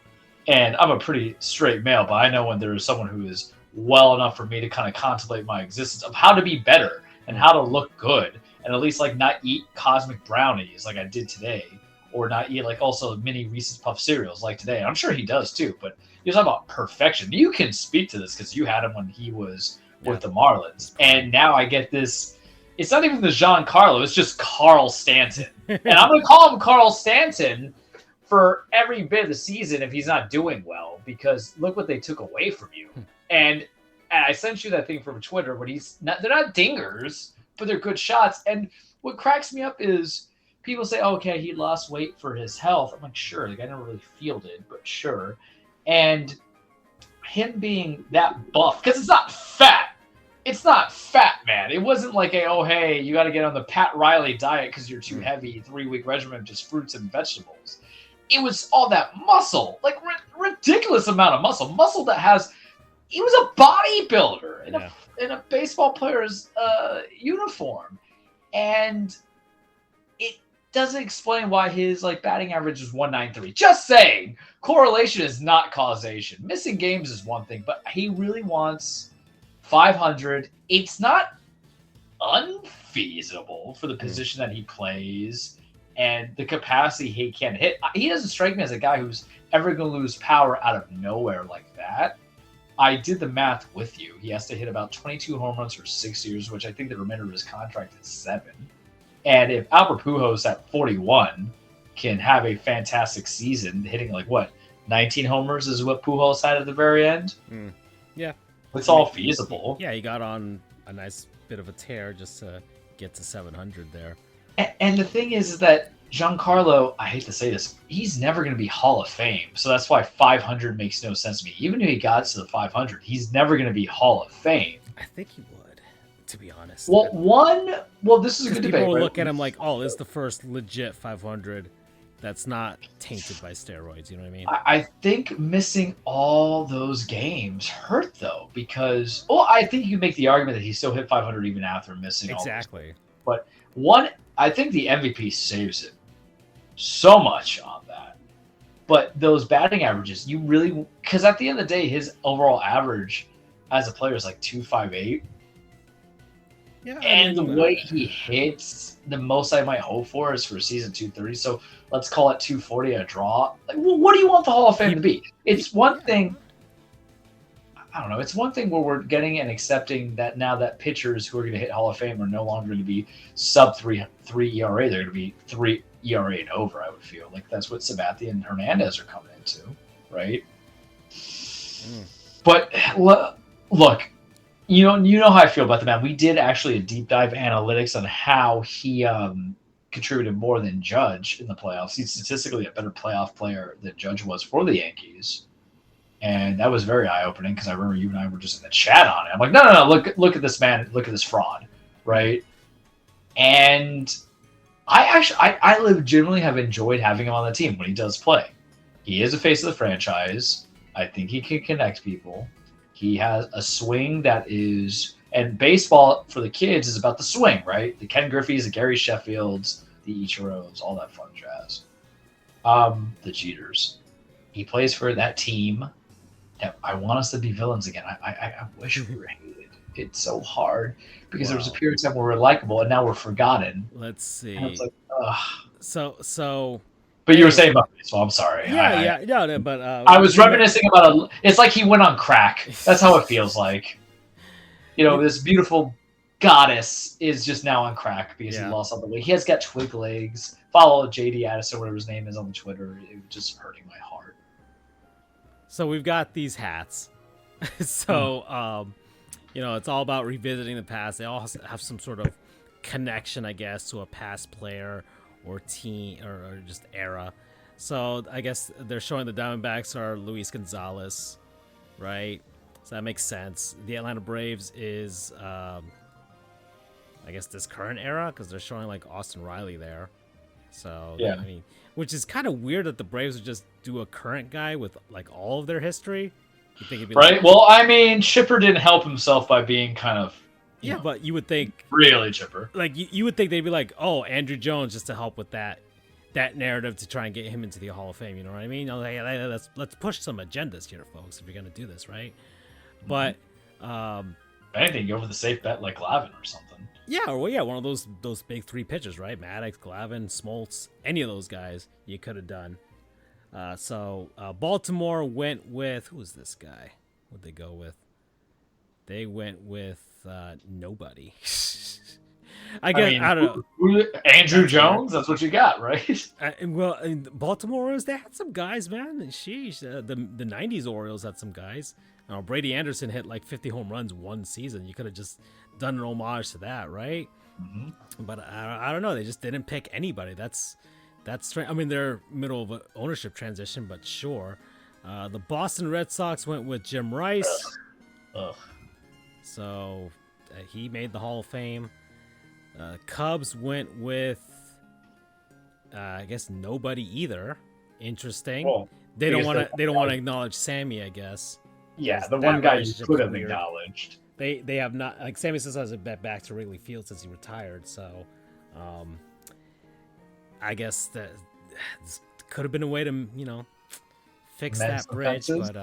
And I'm a pretty straight male, but I know when there is someone who is well enough for me to kind of contemplate my existence of how to be better and how to look good and at least like not eat cosmic brownies like I did today, or not eat like also mini Reese's Puff cereals like today. I'm sure he does too, but you're talking about perfection. You can speak to this because you had him when he was with the Marlins. And now I get this. It's not even the Giancarlo, it's just Carl Stanton. And I'm going to call him Carl Stanton for every bit of the season if he's not doing well, because look what they took away from you. And I sent you that thing from Twitter where they're not dingers, but they're good shots. And what cracks me up is people say, okay, he lost weight for his health. I'm like, sure, the guy never really fielded, but sure. And him being that buff, because it's not fat. It's not fat, man. It wasn't like hey, you got to get on the Pat Riley diet because you're too heavy, 3-week regimen of just fruits and vegetables. It was all that muscle, like ridiculous amount of muscle that has. He was a bodybuilder in a baseball player's uniform, and it doesn't explain why his batting average is 193. Just saying, correlation is not causation. Missing games is one thing, but he really wants 500. It's not unfeasible for the position that he plays and the capacity he can hit. He doesn't strike me as a guy who's ever going to lose power out of nowhere like that. I did the math with you. He has to hit about 22 home runs for 6 years, which I think the remainder of his contract is 7. And if Albert Pujols at 41 can have a fantastic season, hitting 19 homers is what Pujols had at the very end. Yeah. It's all feasible. Yeah, he got on a nice bit of a tear just to get to 700 there. And the thing is that Giancarlo, I hate to say this, he's never going to be Hall of Fame. So that's why 500 makes no sense to me. Even if he got to the 500, he's never going to be Hall of Fame. I think he would, to be honest. Well, this is a good debate. People will look at him like, oh, this is the first legit 500 that's not tainted by steroids. You know what I mean? I think missing all those games hurt though, because I think you make the argument that he still hit 500 even after missing all those. Exactly. But I think the MVP saves it so much on that. But those batting averages, you really, because at the end of the day, his overall average as a player is like 258. Yeah, And the way he hits, the most I might hope for is for season 230. So let's call it 240 a draw. Like, well, what do you want the Hall of Fame to be? It's one thing. I don't know. It's one thing where we're getting and accepting that now that pitchers who are going to hit Hall of Fame are no longer going to be sub 3 ERA. They're going to be 3 ERA and over. I would feel like that's what Sabathia and Hernandez are coming into, right? But look. You know how I feel about the man. We did actually a deep dive analytics on how he contributed more than Judge in the playoffs. He's statistically a better playoff player than Judge was for the Yankees, and that was very eye opening because I remember you and I were just in the chat on it. I'm like, no, look at this man, look at this fraud, right? And I legitimately have enjoyed having him on the team when he does play. He is the face of the franchise. I think he can connect people. He has a swing that is, and baseball for the kids is about the swing, right? The Ken Griffey's, the Gary Sheffields, the Ichiros, all that fun jazz. The Jeters. He plays for that team that I want us to be villains again. I wish we were hated. It's so hard because there was a period of time where we were likable and now we're forgotten. Let's see. And it's like, ugh. So. But you were saying about baseball. I'm sorry. But I was reminiscing about it's like he went on crack. That's how it feels like. This beautiful goddess is just now on crack because he lost all the weight. He has got twig legs. Follow JD Addison, whatever his name is, on Twitter. It was just hurting my heart. So we've got these hats. So it's all about revisiting the past. They all have some sort of connection, I guess, to a past player or team or just era. So I guess they're showing the Diamondbacks are Luis Gonzalez, right? So that makes sense. The Atlanta Braves is I guess this current era because they're showing like Austin Riley there. So yeah, I mean, which is kind of weird that the Braves would just do a current guy with like all of their history. You think it'd be right? Like, well, I mean, Chipper didn't help himself by being kind of but you would think really chipper. Like you would think they'd be like, oh, Andrew Jones, just to help with that narrative to try and get him into the Hall of Fame. You know what I mean? Let's push some agendas here, folks. If you're gonna do this, right? But anything, go for the safe bet like Glavine or something. Yeah, one of those big three pitchers, right? Maddox, Glavine, Smoltz, any of those guys you could have done. So Baltimore went with who was this guy? What'd they go with? They went with nobody. I don't know. Andrew Jones, that's what you got, right? In Baltimore Orioles, they had some guys, man. Sheesh, the 90s Orioles had some guys. Brady Anderson hit like 50 home runs one season. You could have just done an homage to that, right? Mm-hmm. But I don't know. They just didn't pick anybody. That's strange. I mean, they're middle of an ownership transition, but sure. The Boston Red Sox went with Jim Rice. Ugh. So he made the Hall of Fame. Cubs went with, I guess, nobody either. Interesting. Well, they don't want to acknowledge Sammy, I guess. Yeah, the one guy you could have acknowledged. They have not. Like Sammy says, hasn't been back to Wrigley Field since he retired. So, I guess that this could have been a way to fix that bridge, but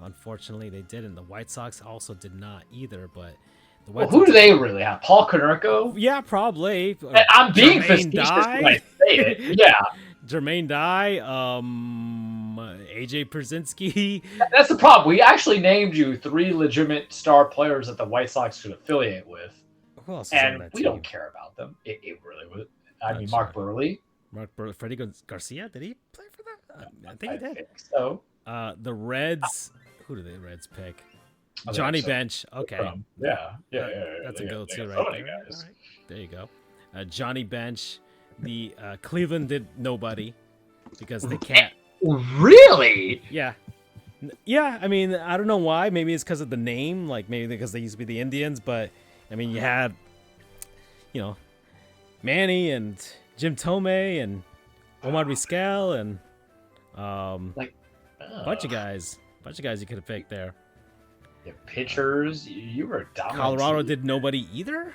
unfortunately they didn't. The White Sox also did not either. But the White Sox, who do they really have? Paul Konerko? Yeah, probably. I'm being facetious when I say it. Yeah, Jermaine Dye, AJ Pierzynski. That's the problem. We actually named you 3 legitimate star players that the White Sox should affiliate with, and we don't care about them. It really would. I mean, Mark Burley. Freddie Garcia, did he play for that? I think he did. Think so. The Reds. Who did the Reds pick? Johnny Bench. Okay. Yeah. That's a go-to right there. All right. There you go. Johnny Bench. The Cleveland did nobody because they can't. Really? Yeah. Yeah. I mean, I don't know why. Maybe it's because of the name. Like maybe because they used to be the Indians. But I mean, you had, Manny and Jim Tomei and Omar Vizquel and Like, bunch of guys you could have picked there. yeah, pitchers. You were a dominant. Colorado team. did nobody either.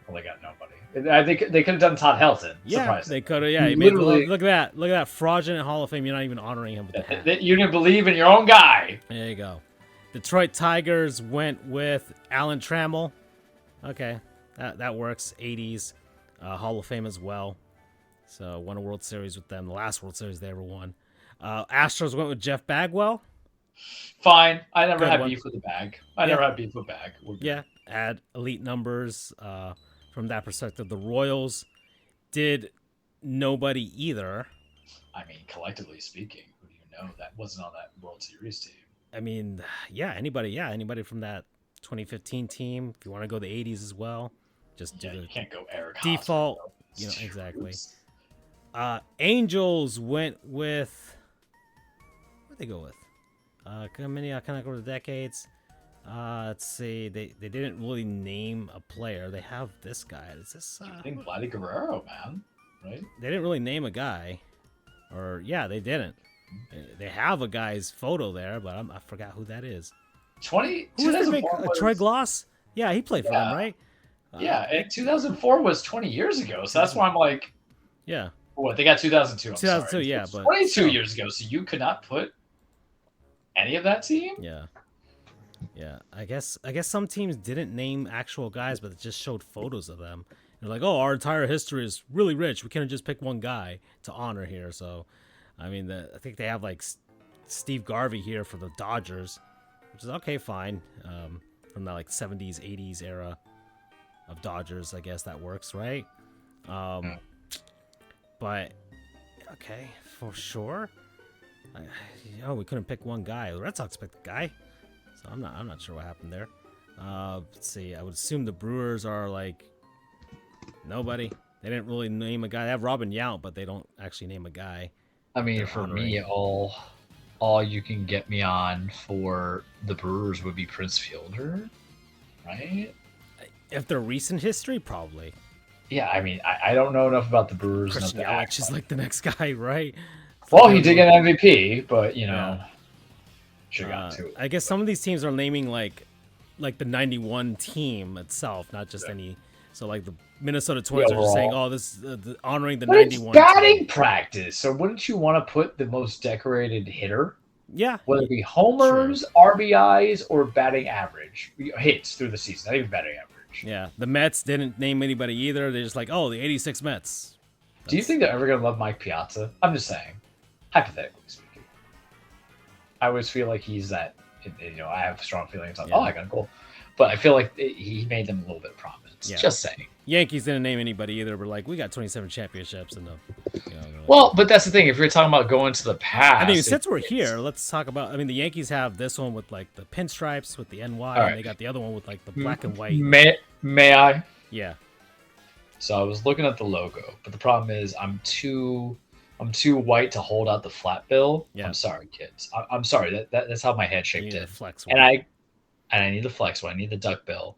Well, they got nobody. I think they could have done Todd Helton. Yeah, they could have. Yeah, Literally, look at that fraudulent Hall of Fame. You're not even honoring him with the hat. you didn't believe in your own guy. There you go. Detroit Tigers went with Alan Trammell. Okay, that works. 80s Hall of Fame as well. So won a World Series with them. The last World Series they ever won. Astros went with Jeff Bagwell. Fine. I never Good had one. beef with the bag. I never had beef with bag. Yeah, add elite numbers from that perspective. The Royals did nobody either. I mean, collectively speaking, who do you know that wasn't on that World Series team? I mean, anybody from that 2015 team. If you want to go the 80s as well, just do Yeah, the you can't go Eric default. Hosmer, Exactly. Angels went with. What'd they go with? Kind of go to the decades. Let's see. They didn't really name a player. They have this guy. Is this? I think Vladdy Guerrero, man. Right? They didn't really name a guy, or they didn't. They have a guy's photo there, but I forgot who that is. Who was the big Troy Gloss? Yeah, he played for them, right? Yeah, and 2004 was 20 years ago, so that's why I'm like, yeah. What, they got 2002? 2002, sorry. yeah, but 22 years ago, so you could not put any of that team? Yeah. Yeah, I guess some teams didn't name actual guys, but it just showed photos of them. They're like, oh, our entire history is really rich. We can't just pick one guy to honor here. So, I mean, I think they have like Steve Garvey here for the Dodgers, which is okay, fine. From that like 70s, 80s era of Dodgers, I guess that works, right? But okay, for sure. We couldn't pick one guy. The Red Sox picked a guy. So I'm not sure what happened there. Let's see. I would assume the Brewers are like nobody. They didn't really name a guy. They have Robin Yount, but they don't actually name a guy. I mean, for me, all you can get me on for the Brewers would be Prince Fielder, right? If they're recent history, probably. Yeah, I mean, I don't know enough about the Brewers. Christian Yelich is like the next guy, right? Well, he did get an MVP, but you know. Should have gotten to it. I guess some of these teams are naming like the 91 team itself, not just any. So like the Minnesota Twins are just saying, "Oh, this is honoring the 91." It's batting practice, so wouldn't you want to put the most decorated hitter? Yeah, whether it be homers, RBIs, or batting average hits through the season, not even batting average. Yeah, the Mets didn't name anybody either. They're just like, "Oh, the '86 Mets." Do you think they're ever gonna love Mike Piazza? I'm just saying, hypothetically speaking. I always feel like he's that. I have strong feelings on. Yeah. Oh, I got a goal, but I feel like he made them a little bit of promise. Yeah. Just saying. Yankees didn't name anybody either, but like we got 27 championships and well, but that's the thing. If you're talking about going to the past, I mean, since we're here, let's talk about. I mean, the Yankees have this one with like the pinstripes with the NY, and they got the other one with like the black and white. May I? Yeah. So I was looking at the logo, but the problem is I'm too white to hold out the flat bill. Yeah. I'm sorry, kids. I'm sorry. That's how my head shaped it. And I need the flex one. I need the duck bill.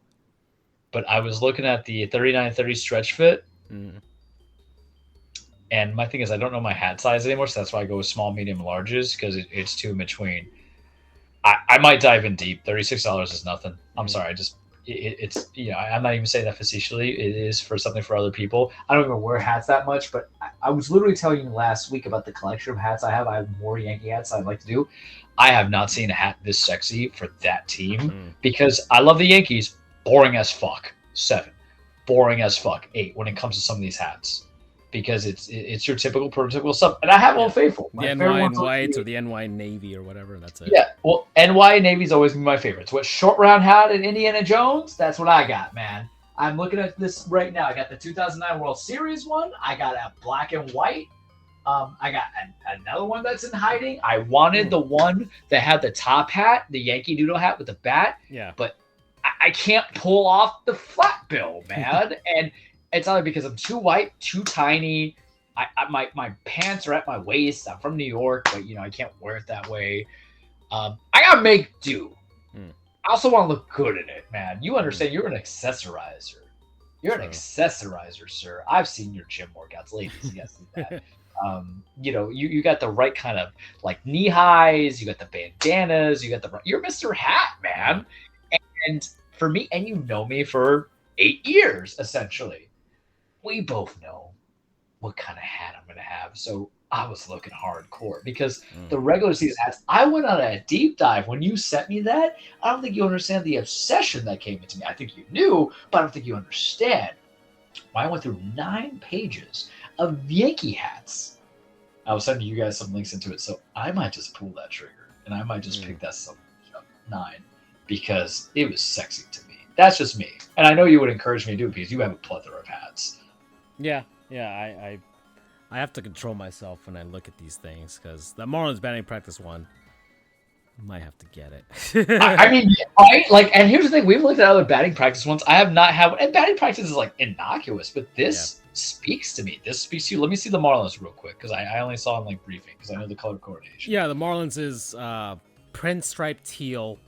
But I was looking at the 39-30 stretch fit. Mm. And my thing is I don't know my hat size anymore, so that's why I go with small, medium, larges because it's too in between. I might dive in deep. $36 is nothing. I'm sorry. It's I'm not even saying that facetiously. It is for something for other people. I don't even wear hats that much, but I was literally telling you last week about the collection of hats I have. I have more Yankee hats I'd like to do. I have not seen a hat this sexy for that team because I love the Yankees. Boring as fuck. 7. Boring as fuck. 8 when it comes to some of these hats because it's your typical prototypical stuff. And I have Old Faithful. The NY and whites or the NY Navy or whatever. That's it. Yeah. Well, NY Navy's always been my favorites. What Short Round had in Indiana Jones, that's what I got, man. I'm looking at this right now. I got the 2009 World Series one. I got a black and white. I got another one that's in hiding. I wanted the one that had the top hat, the Yankee Doodle hat with the bat. Yeah. But I can't pull off the flat bill, man. And it's either because I'm too white, too tiny. My pants are at my waist. I'm from New York, but I can't wear it that way. I gotta make do. I also want to look good in it, man. You understand? You're an accessorizer. You're an So. accessorizer, sir. I've seen your gym workouts, ladies. You guys see that. You got the right kind of like knee highs. You got the bandanas. You're Mr. Hat, man. And for me, and you know me for 8 years, essentially. We both know what kind of hat I'm going to have. So I was looking hardcore because the regular season hats, I went on a deep dive. When you sent me that, I don't think you understand the obsession that came into me. I think you knew, but I don't think you understand. I went through 9 pages of Yankee hats. I was sending you guys some links into it, so I might just pull that trigger and I might just pick that some 9 because it was sexy to me. That's just me, and I know you would encourage me to do it because you have a plethora of hats. Yeah. I have to control myself when I look at these things because the Marlins batting practice one, I might have to get it. I mean, right? Like, and here's the thing: we've looked at other batting practice ones. I have not had, and batting practice is like innocuous, but this speaks to me. This speaks to you. Let me see the Marlins real quick because I only saw in like briefing because I know the color coordination. Yeah, the Marlins is print stripe teal.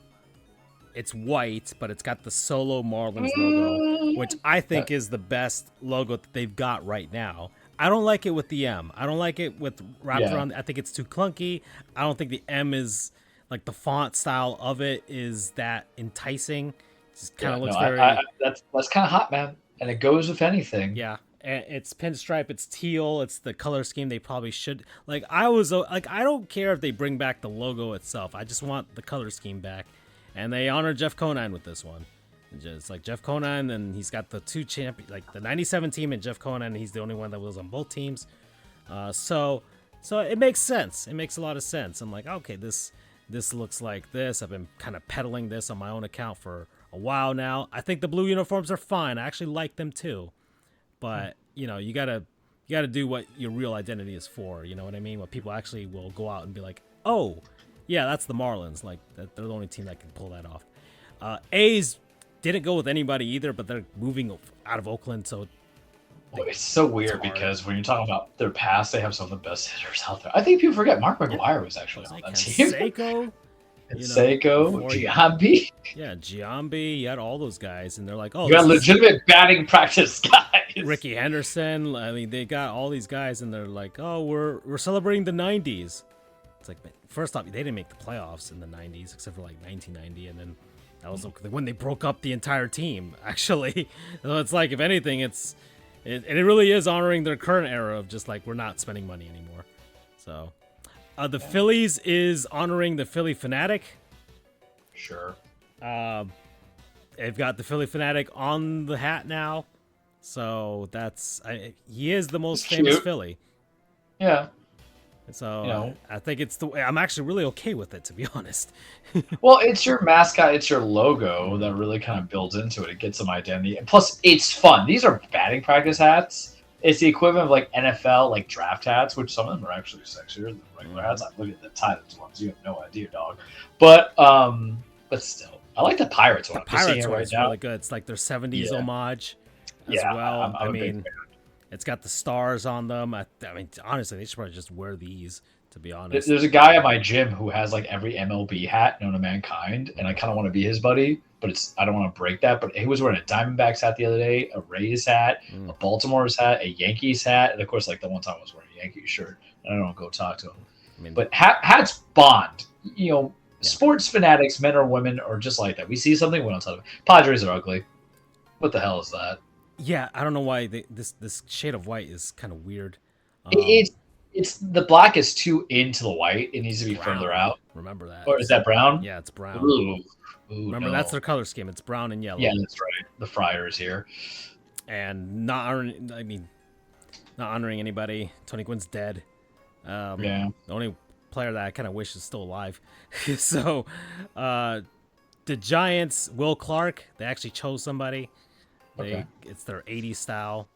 It's white, but it's got the solo Marlins logo, which I think is the best logo that they've got right now. I don't like it with the M. I don't like it with wrapped around. I think it's too clunky. I don't think the M is like the font style of it is that enticing. It just kind of looks very. That's kind of hot, man, and it goes with anything. Yeah, and it's pinstripe. It's teal. It's the color scheme they probably should. Like I don't care if they bring back the logo itself. I just want the color scheme back, and they honor Jeff Conine with this one. It's like Jeff Conine, and he's got the 2 like the 97 team and Jeff Conine. He's the only one that was on both teams. So it makes sense. It makes a lot of sense. I'm like, okay, this looks like this. I've been kind of peddling this on my own account for a while now. I think the blue uniforms are fine. I actually like them too. But, you gotta do what your real identity is for. You know what I mean? What people actually will go out and be like, oh, yeah, that's the Marlins. Like, they're the only team that can pull that off. A's didn't go with anybody either, but they're moving out of Oakland, so it's so weird because when you're talking about their past, they have some of the best hitters out there. I think people forget Mark McGwire was actually on that team. Seiko, Giambi. Yeah, Giambi. You had all those guys, and they're like, oh, you got legitimate batting practice guys. Ricky Henderson. I mean, they got all these guys, and they're like, oh, we're celebrating the '90s. It's like, first off, they didn't make the playoffs in the '90s except for like 1990, and then that was when they broke up the entire team. Actually, so it's like, if anything, it really is honoring their current era of just like, we're not spending money anymore. So, the Phillies is honoring the Philly Fanatic. Sure. They've got the Philly Fanatic on the hat now, so he is the most famous cute. Philly. Yeah. So I think I'm actually really okay with it, to be honest. Well, it's your mascot, it's your logo that really kind of builds into it. It gets some identity, and plus, it's fun. These are batting practice hats. It's the equivalent of like NFL like draft hats, which some of them are actually sexier than regular hats. I look at the Titans ones; you have no idea, dog. But still, I like the Pirates one. The Pirates one is really good. It's like their '70s homage as well. I'm I mean, it's got the stars on them. I mean, honestly, they should probably just wear these, to be honest. There's a guy at my gym who has like every MLB hat known to mankind, and I kind of want to be his buddy, but I don't want to break that. But he was wearing a Diamondbacks hat the other day, a Rays hat, a Baltimore's hat, a Yankees hat, and of course, like the one time I was wearing a Yankee shirt, and I don't go talk to him. I mean, but hats bond. Sports fanatics, men or women, are just like that. We see something, we don't tell them. Padres are ugly. What the hell is that? Yeah, I don't know why this shade of white is kind of weird. It's the black is too into the white. It needs to be further out. Remember that. Or is that brown? Yeah, it's brown. Ooh, remember, that's their color scheme. It's brown and yellow. Yeah, that's right. The Friars here. And not honoring anybody. Tony Gwynn's dead. The only player that I kind of wish is still alive. So, the Giants, Will Clark, they actually chose somebody. It's their 80s style.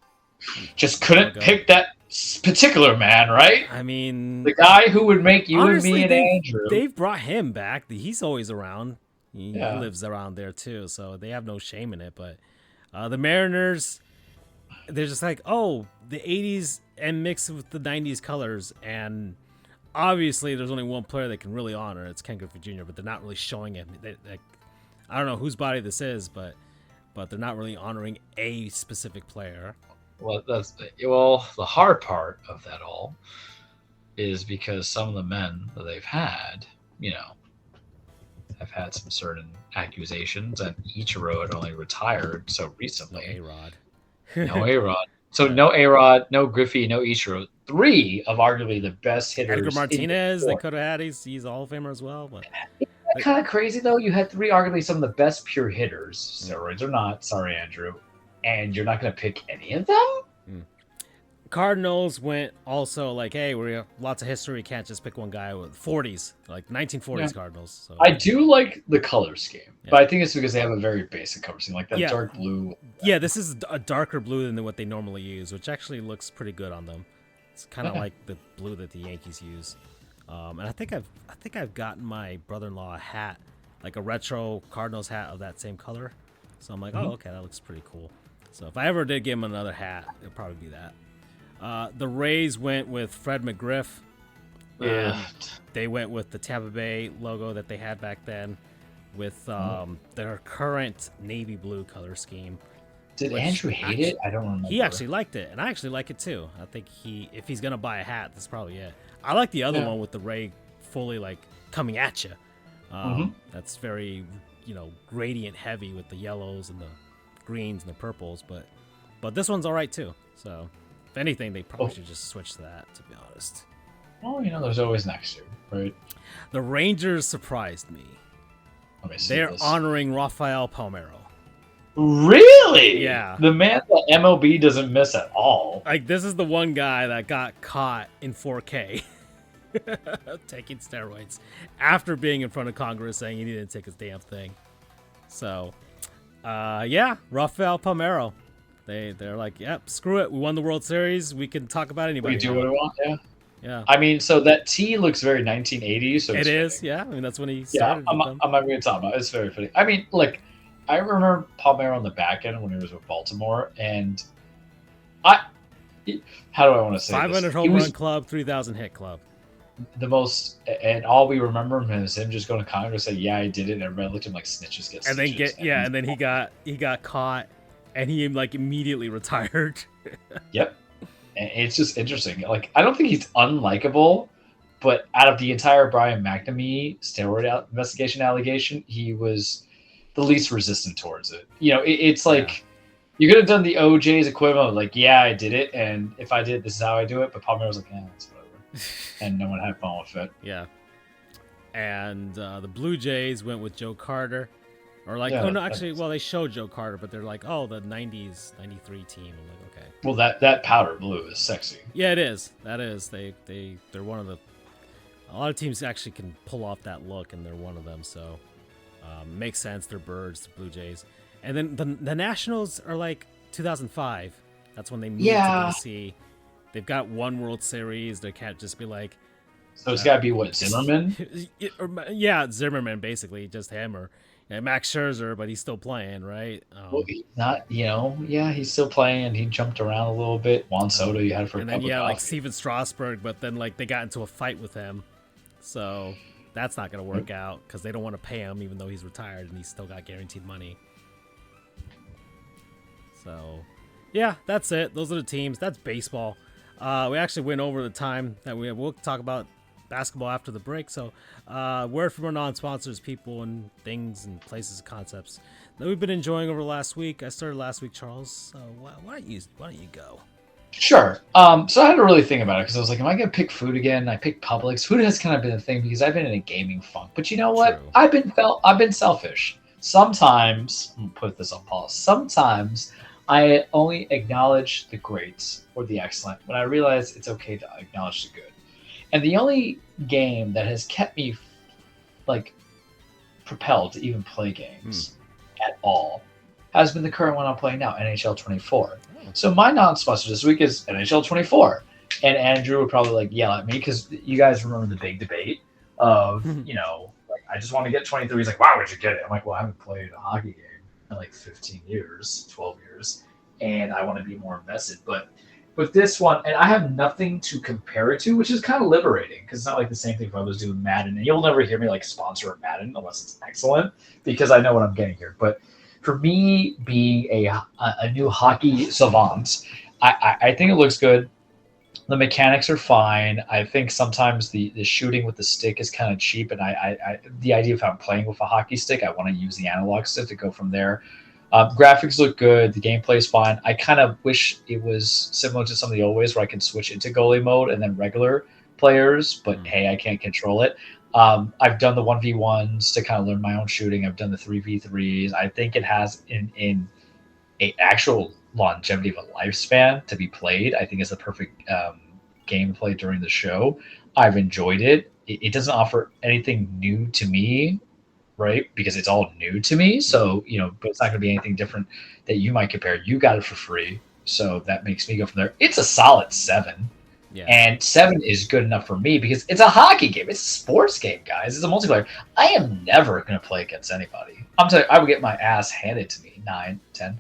Just couldn't pick that particular man, right? I mean, the guy who would make you honestly, and me and Andrew. They've brought him back. He's always around. He lives around there too, so they have no shame in it. But the Mariners, they're just like, oh, the 80s and mixed with the 90s colors. And obviously, there's only one player they can really honor. It's Ken Griffey Jr., but they're not really showing it. I don't know whose body this is, but but they're not really honoring a specific player. Well, the hard part of that all is because some of the men that they've had, have had some certain accusations, and Ichiro had only retired so recently. No A-Rod. So no A-Rod, no Griffey, no Ichiro. 3 of arguably the best hitters. Edgar Martinez, they could have had. He's a Hall of Famer as well. But isn't that kind of crazy, though? You had 3 arguably some of the best pure hitters, steroids or not. Sorry, Andrew. And you're not going to pick any of them? Cardinals went also like, hey, we have lots of history. We can't just pick one guy with 40s, like 1940s Cardinals. So. I do like the color scheme, but I think it's because they have a very basic color scheme, like that dark blue. Yeah, this is a darker blue than what they normally use, which actually looks pretty good on them. It's kind of like the blue that the Yankees use. And I think I've gotten my brother-in-law a hat, like a retro Cardinals hat of that same color. So I'm like, oh, okay, that looks pretty cool. So if I ever did give him another hat, it'll probably be that. The Rays went with Fred McGriff. They went with the Tampa Bay logo that they had back then with their current navy blue color scheme. Did Andrew hate it? I don't remember. He actually liked it, and I actually like it too. I think if he's going to buy a hat, that's probably it. I like the other one with the Ray fully like coming at you. That's very, gradient heavy with the yellows and the greens and the purples, but this one's all right too. So if anything, they probably should just switch to that, to be honest. Well, there's always next year, right? The Rangers surprised me. They're honoring Rafael Palmeiro. Really? Yeah. The man that MLB doesn't miss at all. Like, this is the one guy that got caught in 4K taking steroids after being in front of Congress saying he didn't take his damn thing. So, Rafael Palmeiro. They're like, yep, screw it. We won the World Series. We can talk about anybody. We do what we want, yeah. Yeah. I mean, so that T looks very 1980s. So it is, funny. Yeah. I mean, that's when he started. I'm not going to talk about it. It's very funny. I mean, look, I remember Palmeiro on the back end when he was with Baltimore, and how do I want to say 500 this? home run club, 3,000 hit club. The most, and all we remember him is him just going to Congress and say, yeah, I did it, and everybody looked at him like snitches get and stitches. And then he got caught, and he like immediately retired. Yep. And it's just interesting. Like, I don't think he's unlikable, but out of the entire Brian McNamee steroid investigation allegation, he was the least resistant towards it. It's like you could have done the OJ's equivalent of like, yeah, I did it, and if I did, this is how I do it. But Palmer was like, it's whatever, and no one had fun with it. Yeah. And the Blue Jays went with Joe Carter. Or like, they showed Joe Carter, but they're like, the 90s, 93 team. I'm like, okay. Well, that powder blue is sexy. Yeah, it is. That is. They're one of a lot of teams actually can pull off that look, and they're one of them. So, makes sense. They're birds, the Blue Jays. And then the Nationals are like 2005. That's when they moved to DC. They've got one World Series. They can't just be like. So it's got to be what, Zimmerman? Yeah, Zimmerman, basically, just him or. Max Scherzer, but he's still playing, right? Well, he's still playing. He jumped around a little bit. Juan Soto, you had for and a then cup of like Steven Strasburg, but then like they got into a fight with him, so that's not going to work out because they don't want to pay him even though he's retired and he's still got guaranteed money. So, yeah, that's it. Those are the teams. That's baseball. We actually went over the time that we'll talk about basketball after the break. So, word from our non-sponsors, people and things and places and concepts that we've been enjoying over the last week. I started last week, Charles. So why don't you go? Sure. So I had to really think about it because I was like, am I going to pick food again? I picked Publix. Food has kind of been a thing because I've been in a gaming funk. But you know what? True. I've been selfish. Sometimes, I'm gonna put this on pause. Sometimes I only acknowledge the greats or the excellent when I realize it's okay to acknowledge the good. And the only game that has kept me like propelled to even play games at all has been the current one I'm playing now, NHL 24. So my non-sponsor this week is NHL 24. And Andrew would probably like yell at me because you guys remember the big debate of, like, I just want to get 23. He's like, why would you get it? I'm like, well, I haven't played a hockey game in like 15 years, 12 years, and I want to be more invested. But with this one, and I have nothing to compare it to, which is kind of liberating because it's not like the same thing others do with Madden. And you'll never hear me like sponsor Madden unless it's excellent because I know what I'm getting here. But for me, being a new hockey savant, I think it looks good. The mechanics are fine. I think sometimes the shooting with the stick is kind of cheap, and I the idea if I'm playing with a hockey stick, I want to use the analog stick to go from there. Graphics look good. The gameplay is fine. I kind of wish it was similar to some of the old ways where I could switch into goalie mode and then regular players, but hey, I can't control it. I've done the 1v1s to kind of learn my own shooting. I've done the 3v3s. I think it has in a actual longevity of a lifespan to be played. I think it's the perfect gameplay during the show. I've enjoyed it. It doesn't offer anything new to me, right? Because it's all new to me. So, but it's not going to be anything different that you might compare. You got it for free. So that makes me go from there. It's a solid 7. Yeah. And 7 is good enough for me because it's a hockey game. It's a sports game, guys. It's a multiplayer. I am never going to play against anybody. I'm telling you, I would get my ass handed to me, 9, 10.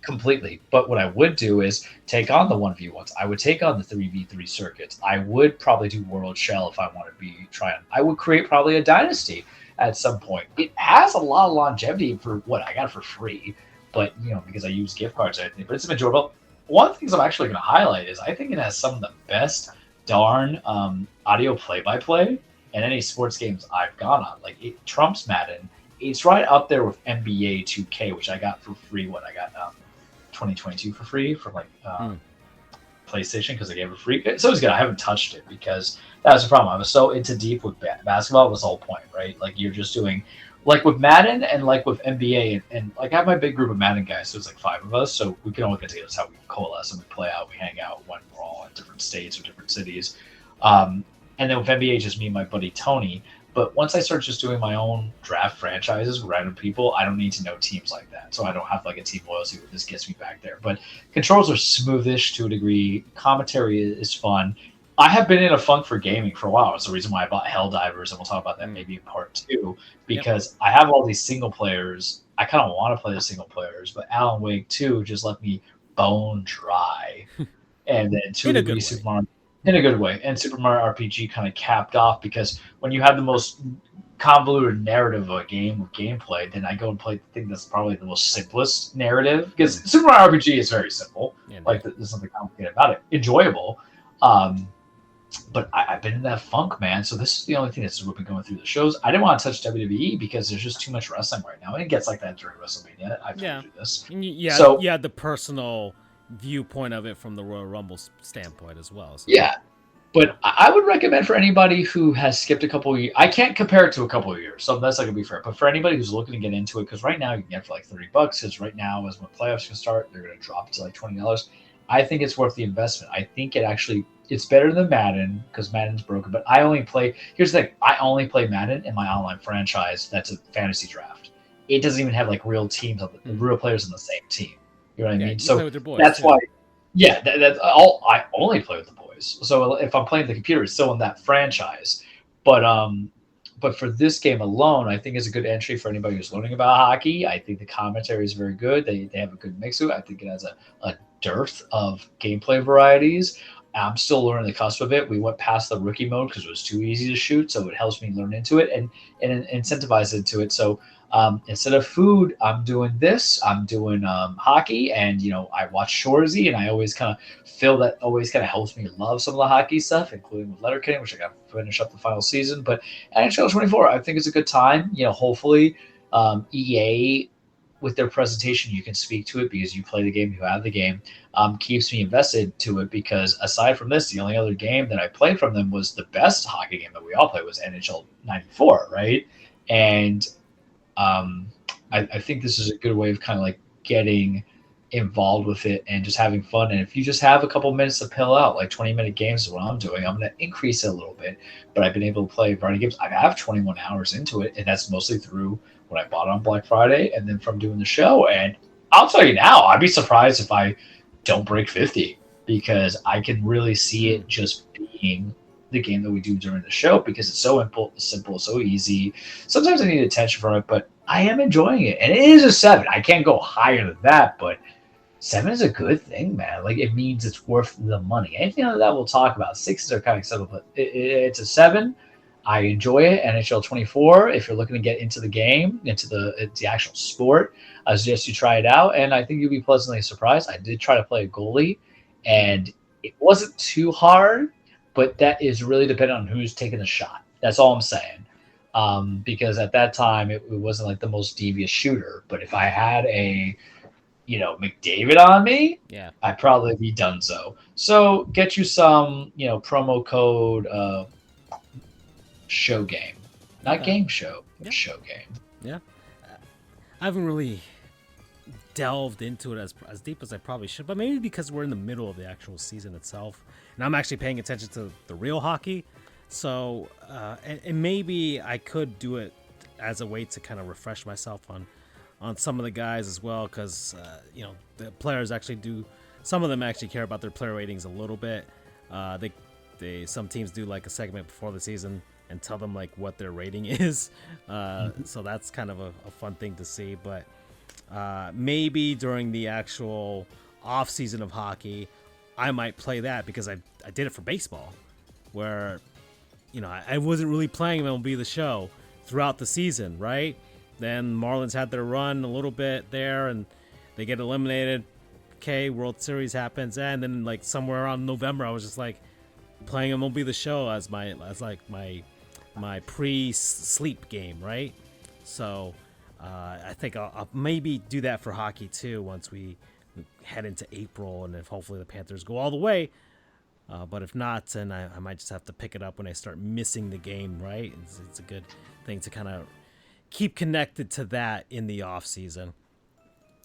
Completely. But what I would do is take on the 1v1s. I would take on the 3v3 circuits. I would probably do World Shell if I want to be trying. I would create probably a dynasty at some point. It has a lot of longevity for what I got for free, but because I use gift cards and everything. But it's enjoyable. One of the things I'm actually going to highlight is I think it has some of the best darn audio play-by-play in any sports games I've gone on. Like it trumps Madden. It's right up there with NBA 2K, which I got for free. I got 2022 for free from PlayStation because they gave it free. So it's good. I haven't touched it because that was the problem. I was so into deep with basketball. Was the whole point, right? Like you're just doing like with Madden and like with NBA and like I have my big group of Madden guys. So it's like 5 of us. So we can all get together. That's how we coalesce and we play out. We hang out when we're all in different states or different cities. And then with NBA, just me and my buddy Tony. But once I start just doing my own draft franchises with random people, I don't need to know teams like that. So I don't have like a team loyalty that this gets me back there. But controls are smoothish to a degree. Commentary is fun. I have been in a funk for gaming for a while. It's the reason why I bought Helldivers, and we'll talk about that maybe in part 2, because I have all these single players. I kind of want to play the single players, but Alan Wake 2 just let me bone dry. And then 2 degrees Super Mario. In a good way. And Super Mario RPG kind of capped off because when you have the most convoluted narrative of a game with gameplay, then I go and play the thing that's probably the most simplest narrative. Because Super Mario RPG is very simple. Yeah, like there's nothing complicated about it. Enjoyable. But I've been in that funk, man. So this is the only thing that's been going through the shows. I didn't want to touch WWE because there's just too much wrestling right now. And it gets like that during WrestleMania. I've told you this. Yeah, so, yeah, the personal viewpoint of it from the Royal Rumble standpoint as well. So. Yeah, but I would recommend for anybody who has skipped a couple of years. I can't compare it to a couple of years, so that's not going to be fair. But for anybody who's looking to get into it, because right now you can get it for like $30, because right now as when playoffs can start, they're going to drop it to like $20. I think it's worth the investment. I think it's better than Madden because Madden's broken. But here's the thing, I only play Madden in my online franchise that's a fantasy draft. It doesn't even have like real teams, real players on the same team. You know what I mean? So that's why, that's all. I only play with the boys. So if I'm playing the computer, it's still in that franchise. But for this game alone, I think it's a good entry for anybody who's learning about hockey. I think the commentary is very good. They have a good mix of it. I think it has a dearth of gameplay varieties. I'm still learning the cusp of it. We went past the rookie mode because it was too easy to shoot, so it helps me learn into it and incentivize into it. So instead of food, I'm doing this. I'm doing hockey, and I watch Shoresy, and I always kind of feel that always kind of helps me love some of the hockey stuff, including with Letterkenny, which I got to finish up the final season. But NHL 24, I think it's a good time. Hopefully EA with their presentation, you can speak to it because you play the game, you have the game, keeps me invested to it because aside from this, the only other game that I played from them was the best hockey game that we all play was NHL 94, right? And I think this is a good way of kind of like getting involved with it and just having fun. And if you just have a couple minutes to pill out, like 20-minute games is what I'm doing. I'm going to increase it a little bit, but I've been able to play a variety of games. I have 21 hours into it, and that's mostly through when I bought it on Black Friday and then from doing the show. And I'll tell you now, I'd be surprised if I don't break 50 because I can really see it just being the game that we do during the show because it's so simple, so easy. Sometimes I need attention from it, but I am enjoying it. And it is a 7. I can't go higher than that, but 7 is a good thing, man. Like, it means it's worth the money. Anything other than that we'll talk about. 6s are kind of simple, but it's a 7. I enjoy it. NHL 24. If you're looking to get into the game, into the actual sport, I suggest you try it out, and I think you'll be pleasantly surprised. I did try to play a goalie, and it wasn't too hard, but that is really dependent on who's taking the shot. That's all I'm saying. Because at that time it wasn't like the most devious shooter, but if I had a McDavid on me, Yeah. I'd probably be donezo. So get you some promo code show game, not Okay. game show, but Yeah. show game. Yeah. I haven't really delved into it as deep as I probably should, but maybe because we're in the middle of the actual season itself, and I'm actually paying attention to the real hockey. So, and maybe I could do it as a way to kind of refresh myself on some of the guys as well, because the players actually do. Some of them actually care about their player ratings a little bit. Some teams do like a segment before the season and tell them like what their rating is. So that's kind of a fun thing to see. But maybe during the actual off season of hockey, I might play that, because I did it for baseball, where I wasn't really playing MLB The Show throughout the season, right? Then Marlins had their run a little bit there, and they get eliminated. Okay, World Series happens, and then like somewhere around November, I was just like playing MLB The Show as my pre-sleep game, right? So I think I'll maybe do that for hockey too once we head into April, and if hopefully the Panthers go all the way. But if not, then I might just have to pick it up when I start missing the game, right? It's a good thing to kind of keep connected to that in the off season.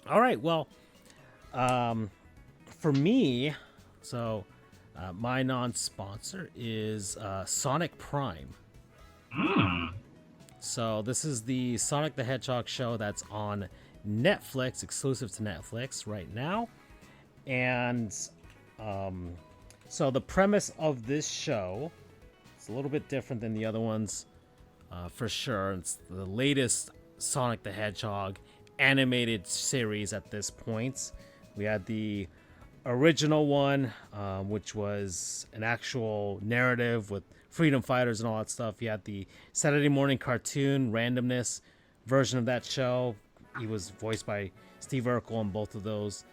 All right, well, for me, so my non-sponsor is Sonic Prime. So this is the Sonic the Hedgehog show that's on Netflix, exclusive to Netflix right now. And so the premise of this show is a little bit different than the other ones, for sure. It's the latest Sonic the Hedgehog animated series at this point. We had the original one, which was an actual narrative with freedom fighters and all that stuff. You had the Saturday morning cartoon randomness version of that show. He was voiced by Steve Urkel on both of those,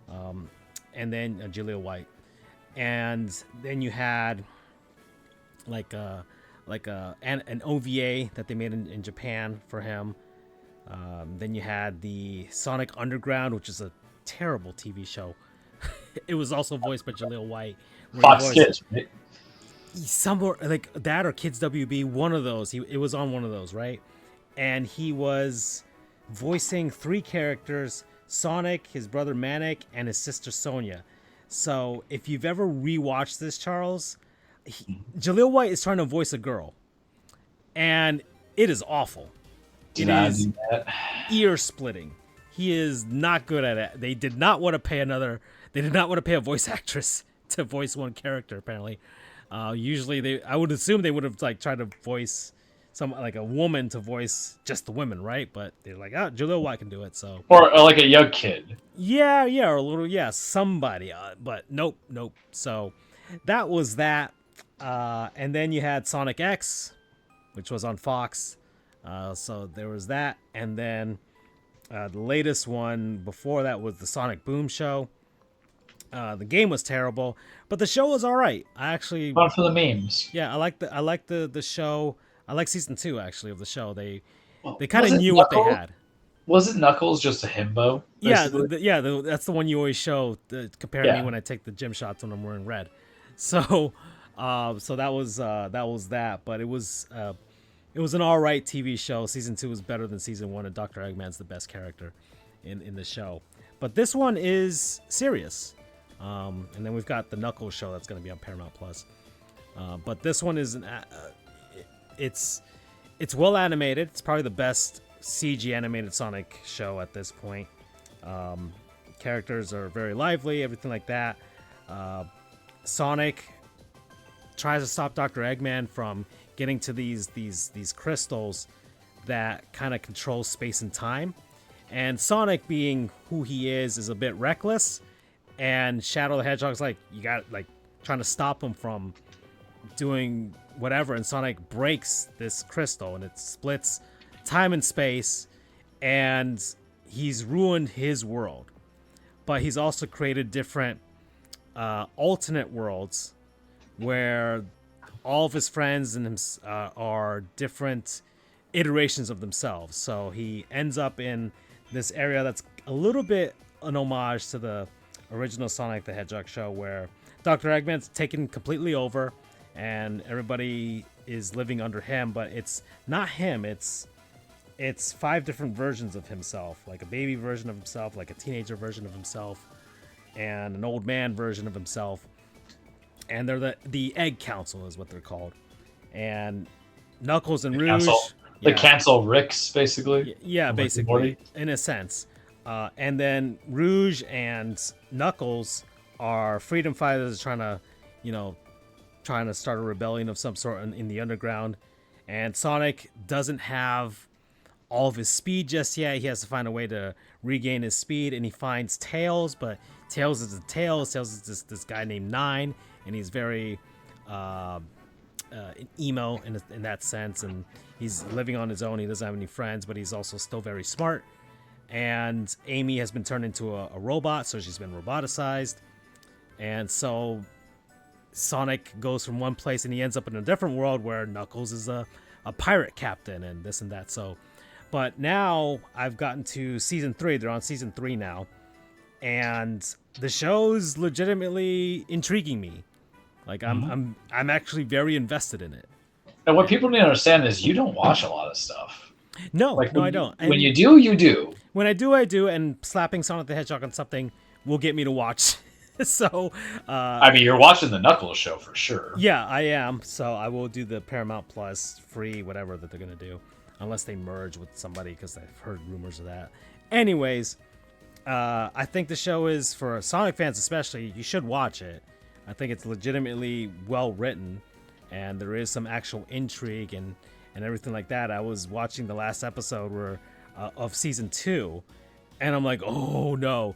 and then Jaleel White. And then you had an OVA that they made in Japan for him. Then you had the Sonic Underground, which is a terrible TV show. It was also voiced by Jaleel White. Fox Kids, right? Somewhere like that, or Kids WB, one of those. It was on one of those, right? And he was voicing three characters: Sonic, his brother Manic, and his sister Sonia. So if you've ever rewatched this, Charles, Jaleel White is trying to voice a girl, and it is awful. Did I do that? Ear splitting. He is not good at it. They did not want to pay a voice actress to voice one character. Apparently, usually I would assume they would have like tried to voice like a woman to voice just the women, right? But they're like, Jaleel White can do it. So Or like a young kid. Yeah, or a little, somebody. But nope. So that was that. And then you had Sonic X, which was on Fox. So there was that. And then the latest one before that was the Sonic Boom show. The game was terrible, but the show was all right. I actually Fun for the memes. Yeah, I like the show. I like season 2 actually of the show. They kind of knew what they had. Wasn't Knuckles just a himbo? Basically? That's the one you always show comparing me when I take the gym shots when I'm wearing red. So, so that was that. But it was an all right TV show. Season 2 was better than season 1, and Dr. Eggman's the best character in the show. But this one is serious. And then we've got the Knuckles show that's going to be on Paramount Plus. But this one is it's well animated. It's probably the best CG animated Sonic show at this point. Characters are very lively, everything like that. Sonic tries to stop Dr. Eggman from getting to these crystals that kind of control space and time. And Sonic, being who he is a bit reckless. And Shadow the Hedgehog's like, you got trying to stop him from doing whatever, and Sonic breaks this crystal, and it splits time and space, and he's ruined his world. But he's also created different alternate worlds where all of his friends and him are different iterations of themselves. So he ends up in this area that's a little bit an homage to the original Sonic the Hedgehog show, where Dr. Eggman's taken completely over and everybody is living under him, but it's not him. It's 5 different versions of himself, like a baby version of himself, like a teenager version of himself, and an old man version of himself. And they're the Egg Council is what they're called. And Knuckles and Rouge. The Cancel Ricks, basically. Yeah, basically, in a sense. And then Rouge and Knuckles are freedom fighters trying to start a rebellion of some sort in the underground. And Sonic doesn't have all of his speed just yet. He has to find a way to regain his speed, and he finds Tails, but Tails is Tails is this guy named Nine, and he's very emo in that sense, and he's living on his own. He doesn't have any friends, but he's also still very smart. And Amy has been turned into a robot, so she's been roboticized. And so Sonic goes from one place and he ends up in a different world where Knuckles is a pirate captain and this and that. So, but now I've gotten to season 3. They're on season 3 now, and the show's legitimately intriguing me. Like I'm actually very invested in it. And what people need to understand is you don't watch a lot of stuff. No, I don't. When you do, you do. When I do, I do. And slapping Sonic the Hedgehog on something will get me to watch. So, I mean, you're watching the Knuckles show for sure. Yeah, I am. So I will do the Paramount Plus free whatever that they're gonna do, unless they merge with somebody, because I've heard rumors of that. Anyways, I think the show is for Sonic fans, especially. You should watch it. I think it's legitimately well written, and there is some actual intrigue and everything like that. I was watching the last episode of season 2, and I'm like, oh no,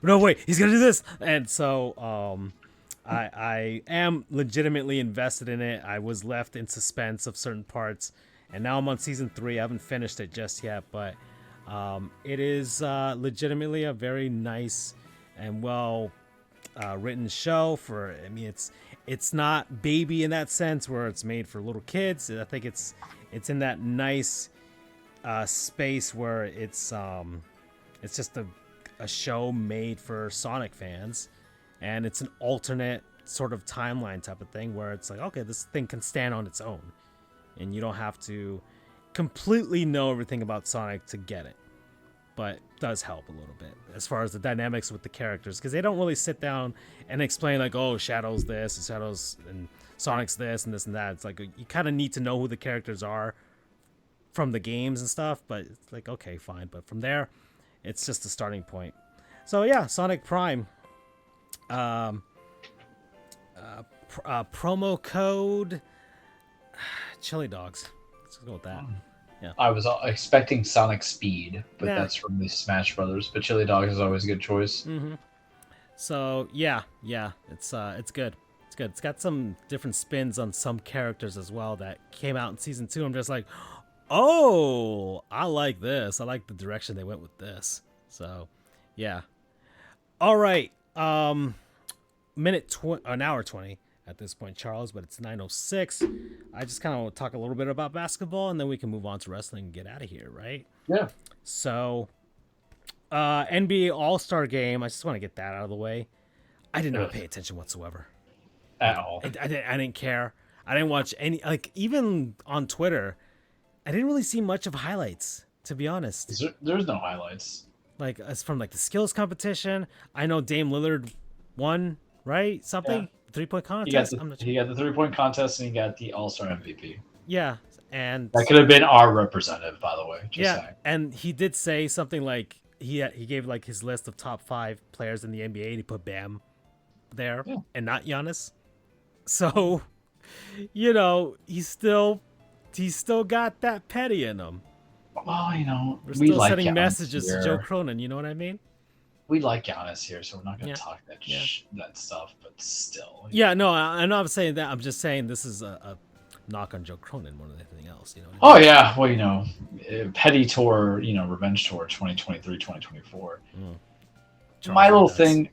no way, he's gonna do this. And so I am legitimately invested in it. I was left in suspense of certain parts, and now I'm on season 3. I haven't finished it just yet, but it is legitimately a very nice and well written show. I mean, it's not baby in that sense where it's made for little kids. I think it's in that nice space where it's just a show made for Sonic fans, and it's an alternate sort of timeline type of thing where it's like, okay, this thing can stand on its own, and you don't have to completely know everything about Sonic to get it. But it does help a little bit as far as the dynamics with the characters, because they don't really sit down and explain like, oh, Shadow's this and Shadow's and Sonic's this and that. It's like you kind of need to know who the characters are from the games and stuff, but it's like, okay, fine. But from there, it's just a starting point. So yeah, Sonic Prime. Promo code Chili Dogs. Let's go with that. Yeah. I was expecting Sonic Speed, but that's from the Smash Brothers. But Chili Dogs is always a good choice. Mm-hmm. So yeah, it's good. It's good. It's got some different spins on some characters as well that came out in season 2. I'm just like, oh, I like this. I like the direction they went with this. So, yeah. All right. An hour 20 at this point, Charles, but it's 9:06. I just kind of want to talk a little bit about basketball, and then we can move on to wrestling and get out of here, right? Yeah. So, NBA All-Star Game. I just want to get that out of the way. I did not pay attention whatsoever. At all. I didn't care. I didn't watch any, like, even on Twitter, I didn't really see much of highlights, to be honest. There's no highlights. Like, as from like the skills competition, I know Dame Lillard won, right? Something? Yeah. 3-point contest? He got the 3-point contest, and he got the All-Star MVP. Yeah, and that could have been our representative, by the way. Saying. And he did say something like he gave like his list of top 5 players in the NBA, and he put Bam there and not Giannis. So, you know, he's still got that petty in him. Well, you know, we're still sending messages to Joe Cronin. You know what I mean? we like Giannis here, so we're not going Yeah. to talk that Yeah. that stuff. But still, Yeah, no, I'm not saying that. I'm just saying this is a knock on Joe Cronin more than anything else. You know what I oh mean? yeah, well petty tour, revenge tour, 2023, 2024. Charles My little Redux. thing,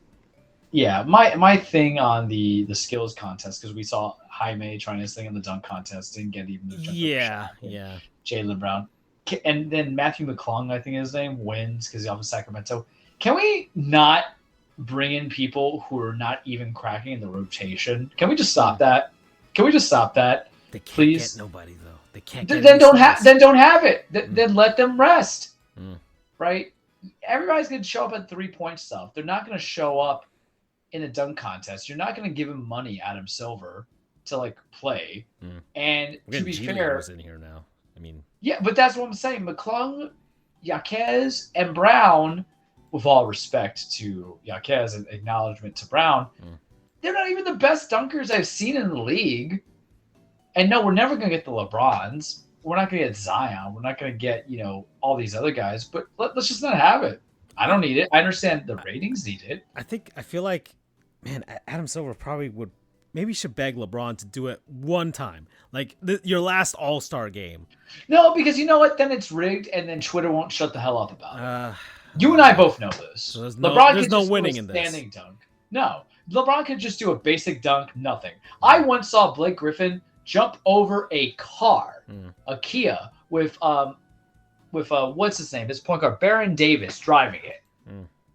yeah, my thing on the skills contest because we saw Jaime trying his thing in the dunk contest, didn't get even the jump over Yeah, shot. yeah. Jaylen Brown, and then Matthew McClung, I think his name, wins because he's off of Sacramento. Can we not bring in people who are not even cracking in the rotation? Can we just stop that? Can we just stop that? They can't Please. get nobody though. They can't get. Then don't have it. Then let them rest. Right? Everybody's gonna show up at 3-point stuff. They're not gonna show up in a dunk contest. You're not gonna give him money, Adam Silver, to like play. And to be fair, in here now. I mean, yeah, but that's what I'm saying. McClung, Yaquez, and Brown, with all respect to Yaquez and acknowledgement to Brown, they're not even the best dunkers I've seen in the league. And no, we're never going to get the LeBrons. We're not going to get Zion. We're not going to get, all these other guys. But let's just not have it. I don't need it. I understand the ratings need it. I feel like, man, Adam Silver probably would, maybe should beg LeBron to do it one time. Like your last All-Star game. No, because you know what? Then it's rigged and then Twitter won't shut the hell up about it. You and I both know this. So there's LeBron no winning in this. Standing dunk. No. LeBron could just do a basic dunk, nothing. I once saw Blake Griffin jump over a car, a Kia, with what's his name? His point guard, Baron Davis, driving it.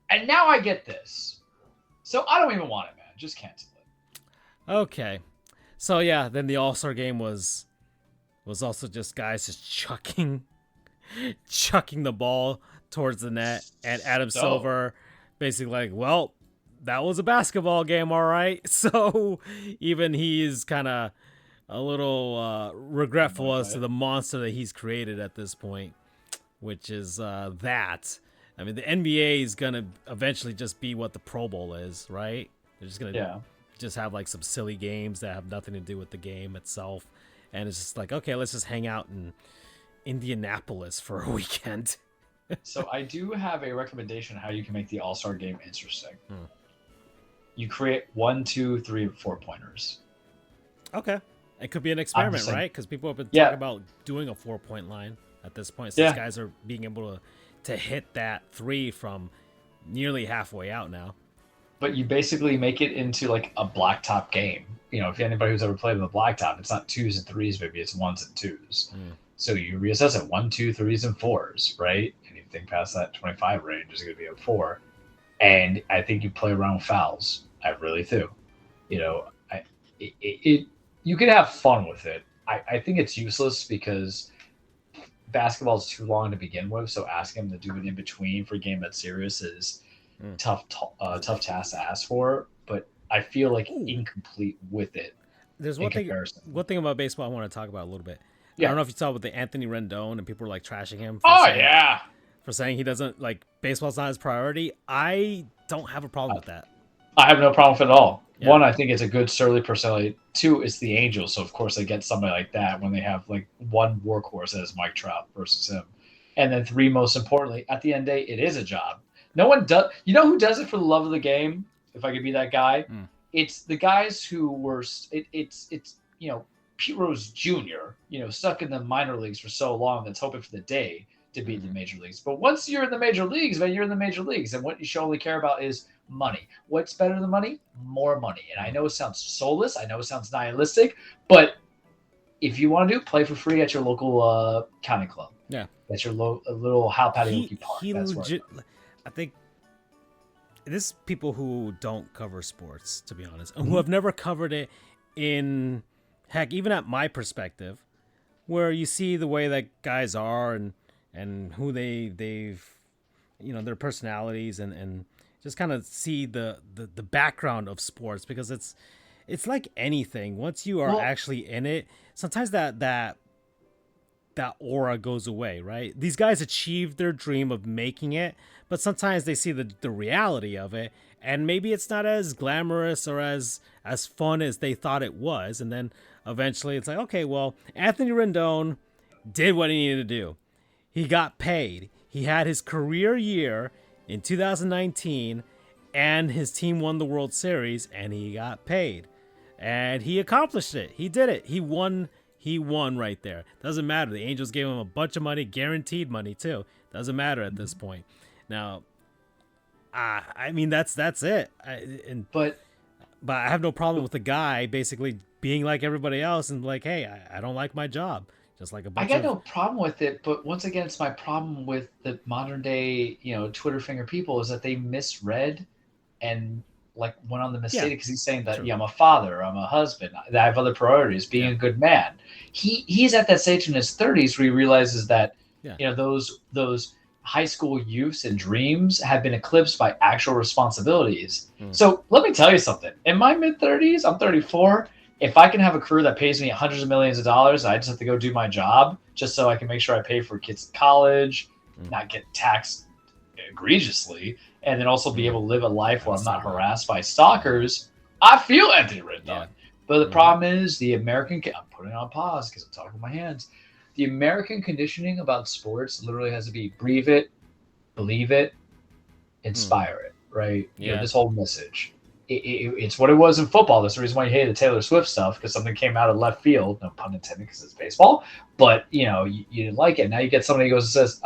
And now I get this. So I don't even want it, man. Just cancel it. Okay. So yeah, then the All-Star game was also just guys just chucking the ball towards the net, and Adam Silver basically like, well, that was a basketball game, all right. So even he's kind of a little regretful as to the monster that he's created at this point, which is that. I mean, the NBA is going to eventually just be what the Pro Bowl is, right? They're just going to just have like some silly games that have nothing to do with the game itself. And it's just like, okay, let's just hang out in Indianapolis for a weekend. So I do have a recommendation on how you can make the All-Star game interesting. You create 1, 2, 3, 4 pointers. Okay. It could be an experiment, right? Because people have been talking about doing a 4-point line at this point. So these guys are being able to hit that 3 from nearly halfway out now. But you basically make it into like a blacktop game. If anybody who's ever played on the blacktop, it's not 2s and 3s, maybe it's 1s and 2s. So you reassess it 1, 2, 3s, and 4s, right? Anything past that 25 range is going to be a 4. And I think you play around with fouls. I really do. You could have fun with it. I think it's useless because basketball is too long to begin with. So asking them to do it in between for a game that's serious is tough task to ask for. But I feel like incomplete with it. There's one thing about baseball I want to talk about a little bit. I don't know if you saw with the Anthony Rendon and people were like trashing him. For saying he doesn't like baseball's not his priority. I don't have a problem with that. I have no problem with it at all. Yeah. 1, I think it's a good surly personality. 2, it's the Angels, so of course they get somebody like that when they have like one workhorse as Mike Trout versus him. And then 3, most importantly, at the end of the day, it is a job. No one does. You know who does it for the love of the game? If I could be that guy, it's the guys who were. It's Pete Rose Jr. Stuck in the minor leagues for so long that's hoping for the day to be in the major leagues. But once you're in the major leagues, man, you're in the major leagues, and what you should only care about is money. What's better than money? More money. And I know it sounds soulless. I know it sounds nihilistic, but if you want to play for free at your local county club. Yeah. At your little Hal Patty Park. I think this people who don't cover sports, to be honest, and who have never covered it in, heck, even at my perspective, where you see the way that guys are and who they've their personalities and just kind of see the background of sports, because it's like anything. Once you are actually in it, sometimes that aura goes away, right? These guys achieved their dream of making it, but sometimes they see the reality of it, and maybe it's not as glamorous or as fun as they thought it was. And then eventually it's like, okay, well, Anthony Rendon did what he needed to do. He got paid. He had his career year. in 2019, and his team won the World Series, and he got paid, and he accomplished it. He did it. He won. He won right there. Doesn't matter. The Angels gave him a bunch of money, guaranteed money too. Doesn't matter at this point. Now, I mean that's it. But I have no problem with the guy basically being like everybody else and like, hey, I don't like my job. Just like a bunch I got no problem with it, but once again, it's my problem with the modern day, Twitter finger people is that they misread and like went on the mistake because he's saying that I'm a father, I'm a husband, that I have other priorities, being a good man. He's at that stage in his 30s where he realizes that those high school youths and dreams have been eclipsed by actual responsibilities. So let me tell you something. In my mid 30s, I'm 34. If I can have a career that pays me hundreds of millions of dollars, I just have to go do my job just so I can make sure I pay for kids' college, not get taxed egregiously, and then also be able to live a life where I'm not harassed by stalkers. I feel Anthony Rendon. But the problem is the American – I'm putting it on pause because I'm talking with my hands. The American conditioning about sports literally has to be breathe it, believe it, inspire it, right? This whole message. It's what it was in football. That's the reason why you hated the Taylor Swift stuff, because something came out of left field. No pun intended, because it's baseball. But you didn't like it. Now you get somebody who goes and says,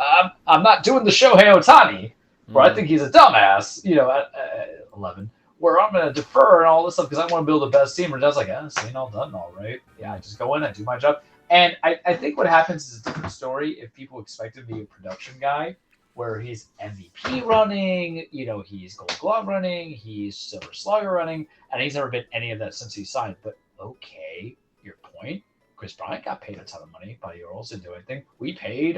"I'm not doing the Shohei Ohtani," where I think he's a dumbass. At 11, where I'm going to defer and all this stuff because I want to build the best team. Or does like, seen all done, all right. Yeah, I just go in, I do my job. And I think what happens is a different story if people expect him to be a production guy, where he's MVP running, he's Gold Glove running, he's Silver Slugger running, and he's never been any of that since he signed. But okay, your point. Chris Bryant got paid a ton of money. Buddy Earls didn't do anything. We paid,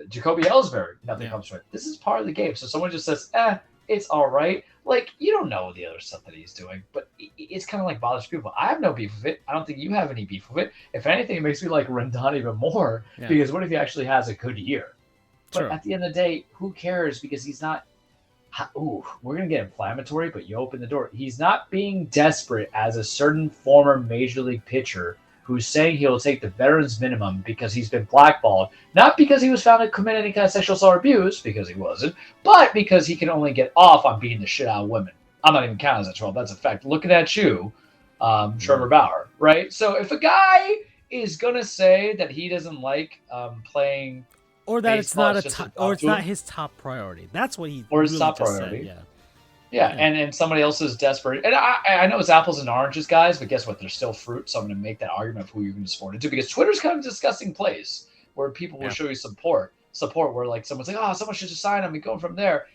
Jacoby Ellsbury. Nothing comes from it. This is part of the game. So someone just says, it's all right. Like, you don't know the other stuff that he's doing, but it's kind of like bothers people. I have no beef with it. I don't think you have any beef with it. If anything, it makes me like Rendon even more because what if he actually has a good year? But at the end of the day, who cares? Because he's not we're going to get inflammatory, but you open the door. He's not being desperate as a certain former major league pitcher who's saying he'll take the veterans minimum because he's been blackballed, not because he was found to commit any kind of sexual assault or abuse, because he wasn't, but because he can only get off on beating the shit out of women. I'm not even counting as that 12. That's a fact. Looking at you, Trevor Bauer, right? So if a guy is going to say that he doesn't like playing or that it's not it's not his top priority. That's what he or his really top just priority. Said. Yeah, and somebody else is desperate. And I know it's apples and oranges, guys, but guess what? They're still fruit. So I'm going to make that argument of who you're going to support it to, because Twitter's kind of a disgusting place where people will show you support where like someone's like, someone should just sign him and go from there.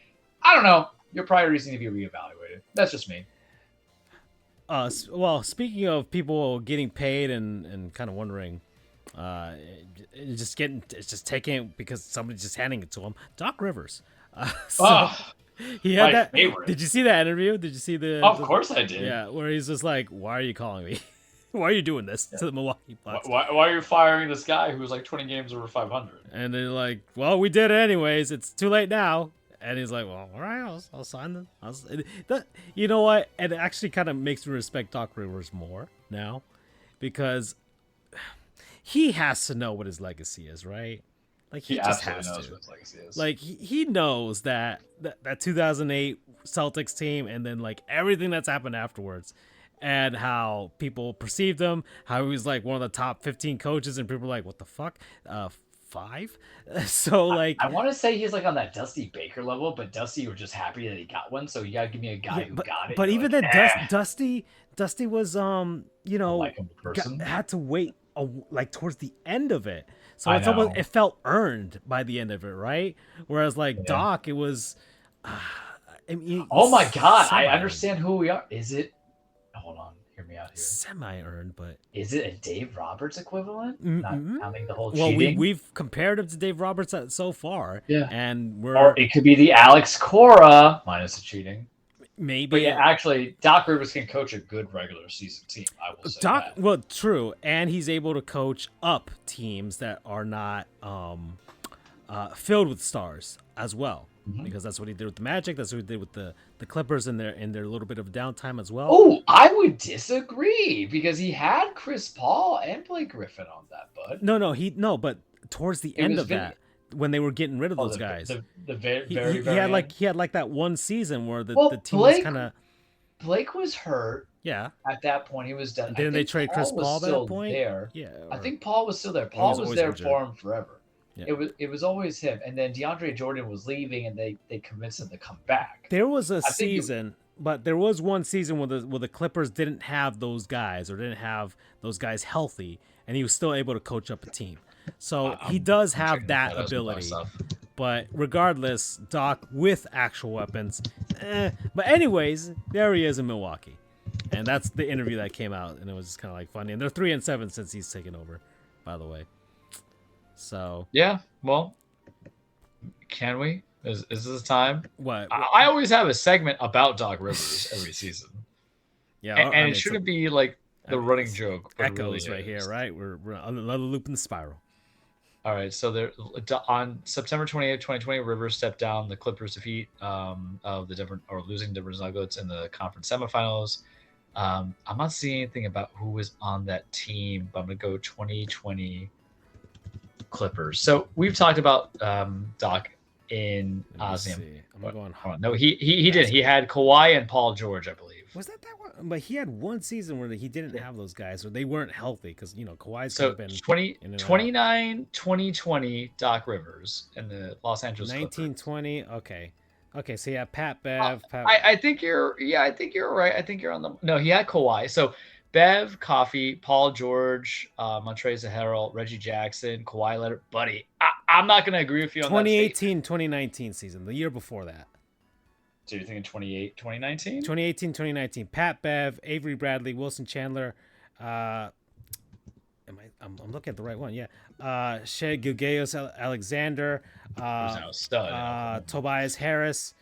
I don't know. Your priorities need to be reevaluated. That's just me. Well, speaking of people getting paid and kind of wondering, it's just taking it because somebody's just handing it to him. Doc Rivers. He had that. Favorite. Did you see that interview? Did you see the? Of course I did. Yeah, where he's just like, "Why are you calling me? Why are you doing this to the Milwaukee Bucks? Why are you firing this guy who was like 20 games over 500?" And they're like, "Well, we did it anyways. It's too late now." And he's like, "Well, all right, I'll sign them." You know what? It actually kind of makes me respect Doc Rivers more now, because he has to know what his legacy is, right? Like he just has knows to. What his legacy is. Like he knows that 2008 Celtics team, and then like everything that's happened afterwards, and how people perceived him, how he was like one of the top 15 coaches, and people were like, "What the fuck, 5?" So like, I want to say he's like on that Dusty Baker level, but Dusty, you were just happy that he got one, so you gotta give me a guy who got it. But even like, then, Dusty was had to wait like towards the end of it. So it felt earned by the end of it, right? Whereas like Doc, it was. Oh my God! I understand who we are. Is it? Hold on, hear me out here. Semi-earned, but is it a Dave Roberts equivalent? Not counting the whole cheating. Well, we've compared him to Dave Roberts so far. Yeah, and or it could be the Alex Cora minus the cheating. Maybe. But yeah, actually, Doc Rivers can coach a good regular season team. I will say that. Well, true, and he's able to coach up teams that are not filled with stars as well, because that's what he did with the Magic. That's what he did with the Clippers in their little bit of downtime as well. Oh, I would disagree, because he had Chris Paul and Blake Griffin on that, bud. No, but towards the end of that. when they were getting rid of Oh, those guys. the very He, very he, he very had like end. he had like that one season where the Well, team was kind of Blake was hurt yeah. at that point. He was done. And I didn't they think trade Chris Paul was Paul by that still point? there. Yeah, I think Paul was still there. or he was Paul was always there injured. for him forever. Yeah. It was always him. And then DeAndre Jordan was leaving, and they convinced him to come back. There was a I think season, but there was one season where the Clippers didn't have those guys or didn't have those guys healthy, and he was still able to coach up a team. So he does have checking that that out, ability. stuff. But regardless, Doc with actual weapons. But anyways, there he is in Milwaukee, and that's the interview that came out, and it was just kind of like funny. And they're 3-7 since he's taken over, by the way. So Yeah, well, can we? Is this the time? what? I always have a segment about Doc Rivers every season. Yeah, And I mean, it shouldn't be like the running it's joke. But it echoes really right is. here, right? We're another loop in the spiral. All right, so there on September 28th, 2020, Rivers stepped down the Clippers' defeat of the losing Denver Nuggets in the conference semifinals. I'm not seeing anything about who was on that team, but I'm gonna go 2020 Clippers. So we've talked about Doc in Let me ASEAN. see. I'm going. Hold on. No, he did. He had Kawhi and Paul George, I believe. Was that one? But he had one season where he didn't have those guys, or they weren't healthy because Kawhi's So been 2020 Doc Rivers and the Los Angeles 1920. Okay, so yeah, Pat Clippers. Bev. I think you're right. I think you're on the no. He had Kawhi. So Bev, Coffee, Paul George, Montrezl Harrell, Reggie Jackson, Kawhi Leonard, buddy. I'm not gonna agree with you on 2018, 2019 season, the year before that. So you're thinking 2019? 2018, 2019. Pat Bev, Avery Bradley, Wilson Chandler. I'm looking at the right one. Yeah. Shea Gilgeous Alexander. Tobias Harris.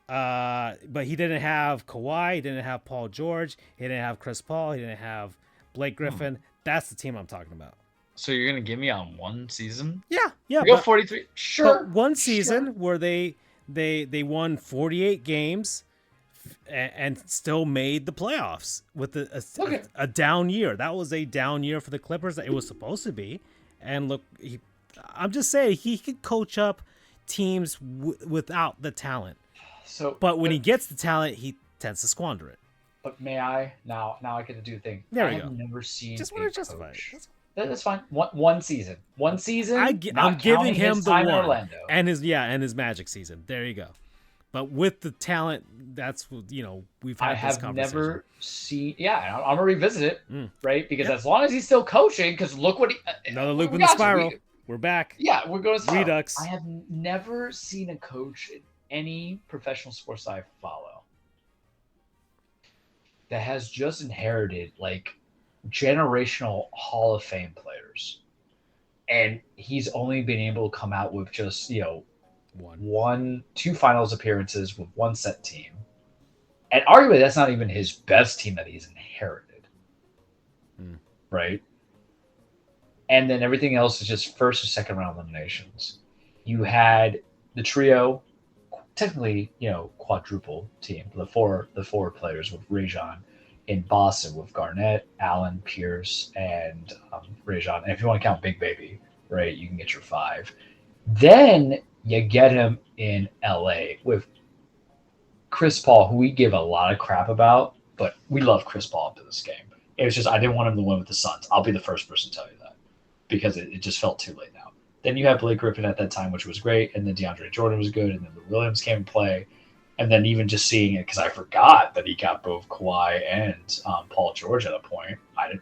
But he didn't have Kawhi. He didn't have Paul George. He didn't have Chris Paul. He didn't have Blake Griffin. That's the team I'm talking about. So you're gonna give me on one season? Yeah. We go 43. Sure. But one season where they won 48 games and still made the playoffs with a down year. That was a down year for the Clippers. It was supposed to be. And look, I'm just saying he could coach up teams without the talent. But when he gets the talent, he tends to squander it. But may I now I get to do the thing. There I we have go. never seen Just want to justify it. That's fine. One season. One season. I'm giving him the time one in Orlando. and his Magic season. There you go. But with the talent, that's we've had this conversation. Never seen. Yeah, I'm gonna revisit it, right? Because as long as he's still coaching, because look what another loop in the spiral. We're back. Yeah, we're going to Redux. I have never seen a coach in any professional sports I follow that has just inherited like generational Hall of Fame players, and he's only been able to come out with just two finals appearances with one set team, and arguably that's not even his best team that he's inherited, right? And then everything else is just first or second round eliminations. You had the trio, technically quadruple team, the four players with Rajon in Boston with Garnett, Allen, Pierce, and Rajon. And if you want to count Big Baby, right, you can get your five. Then you get him in LA with Chris Paul, who we give a lot of crap about, but we love Chris Paul up to this game. It was just I didn't want him to win with the Suns. I'll be the first person to tell you that because it just felt too late now. Then you had Blake Griffin at that time, which was great, and then DeAndre Jordan was good, and then Lou Williams came and play. And then even just seeing it, because I forgot that he got both Kawhi and Paul George at a point.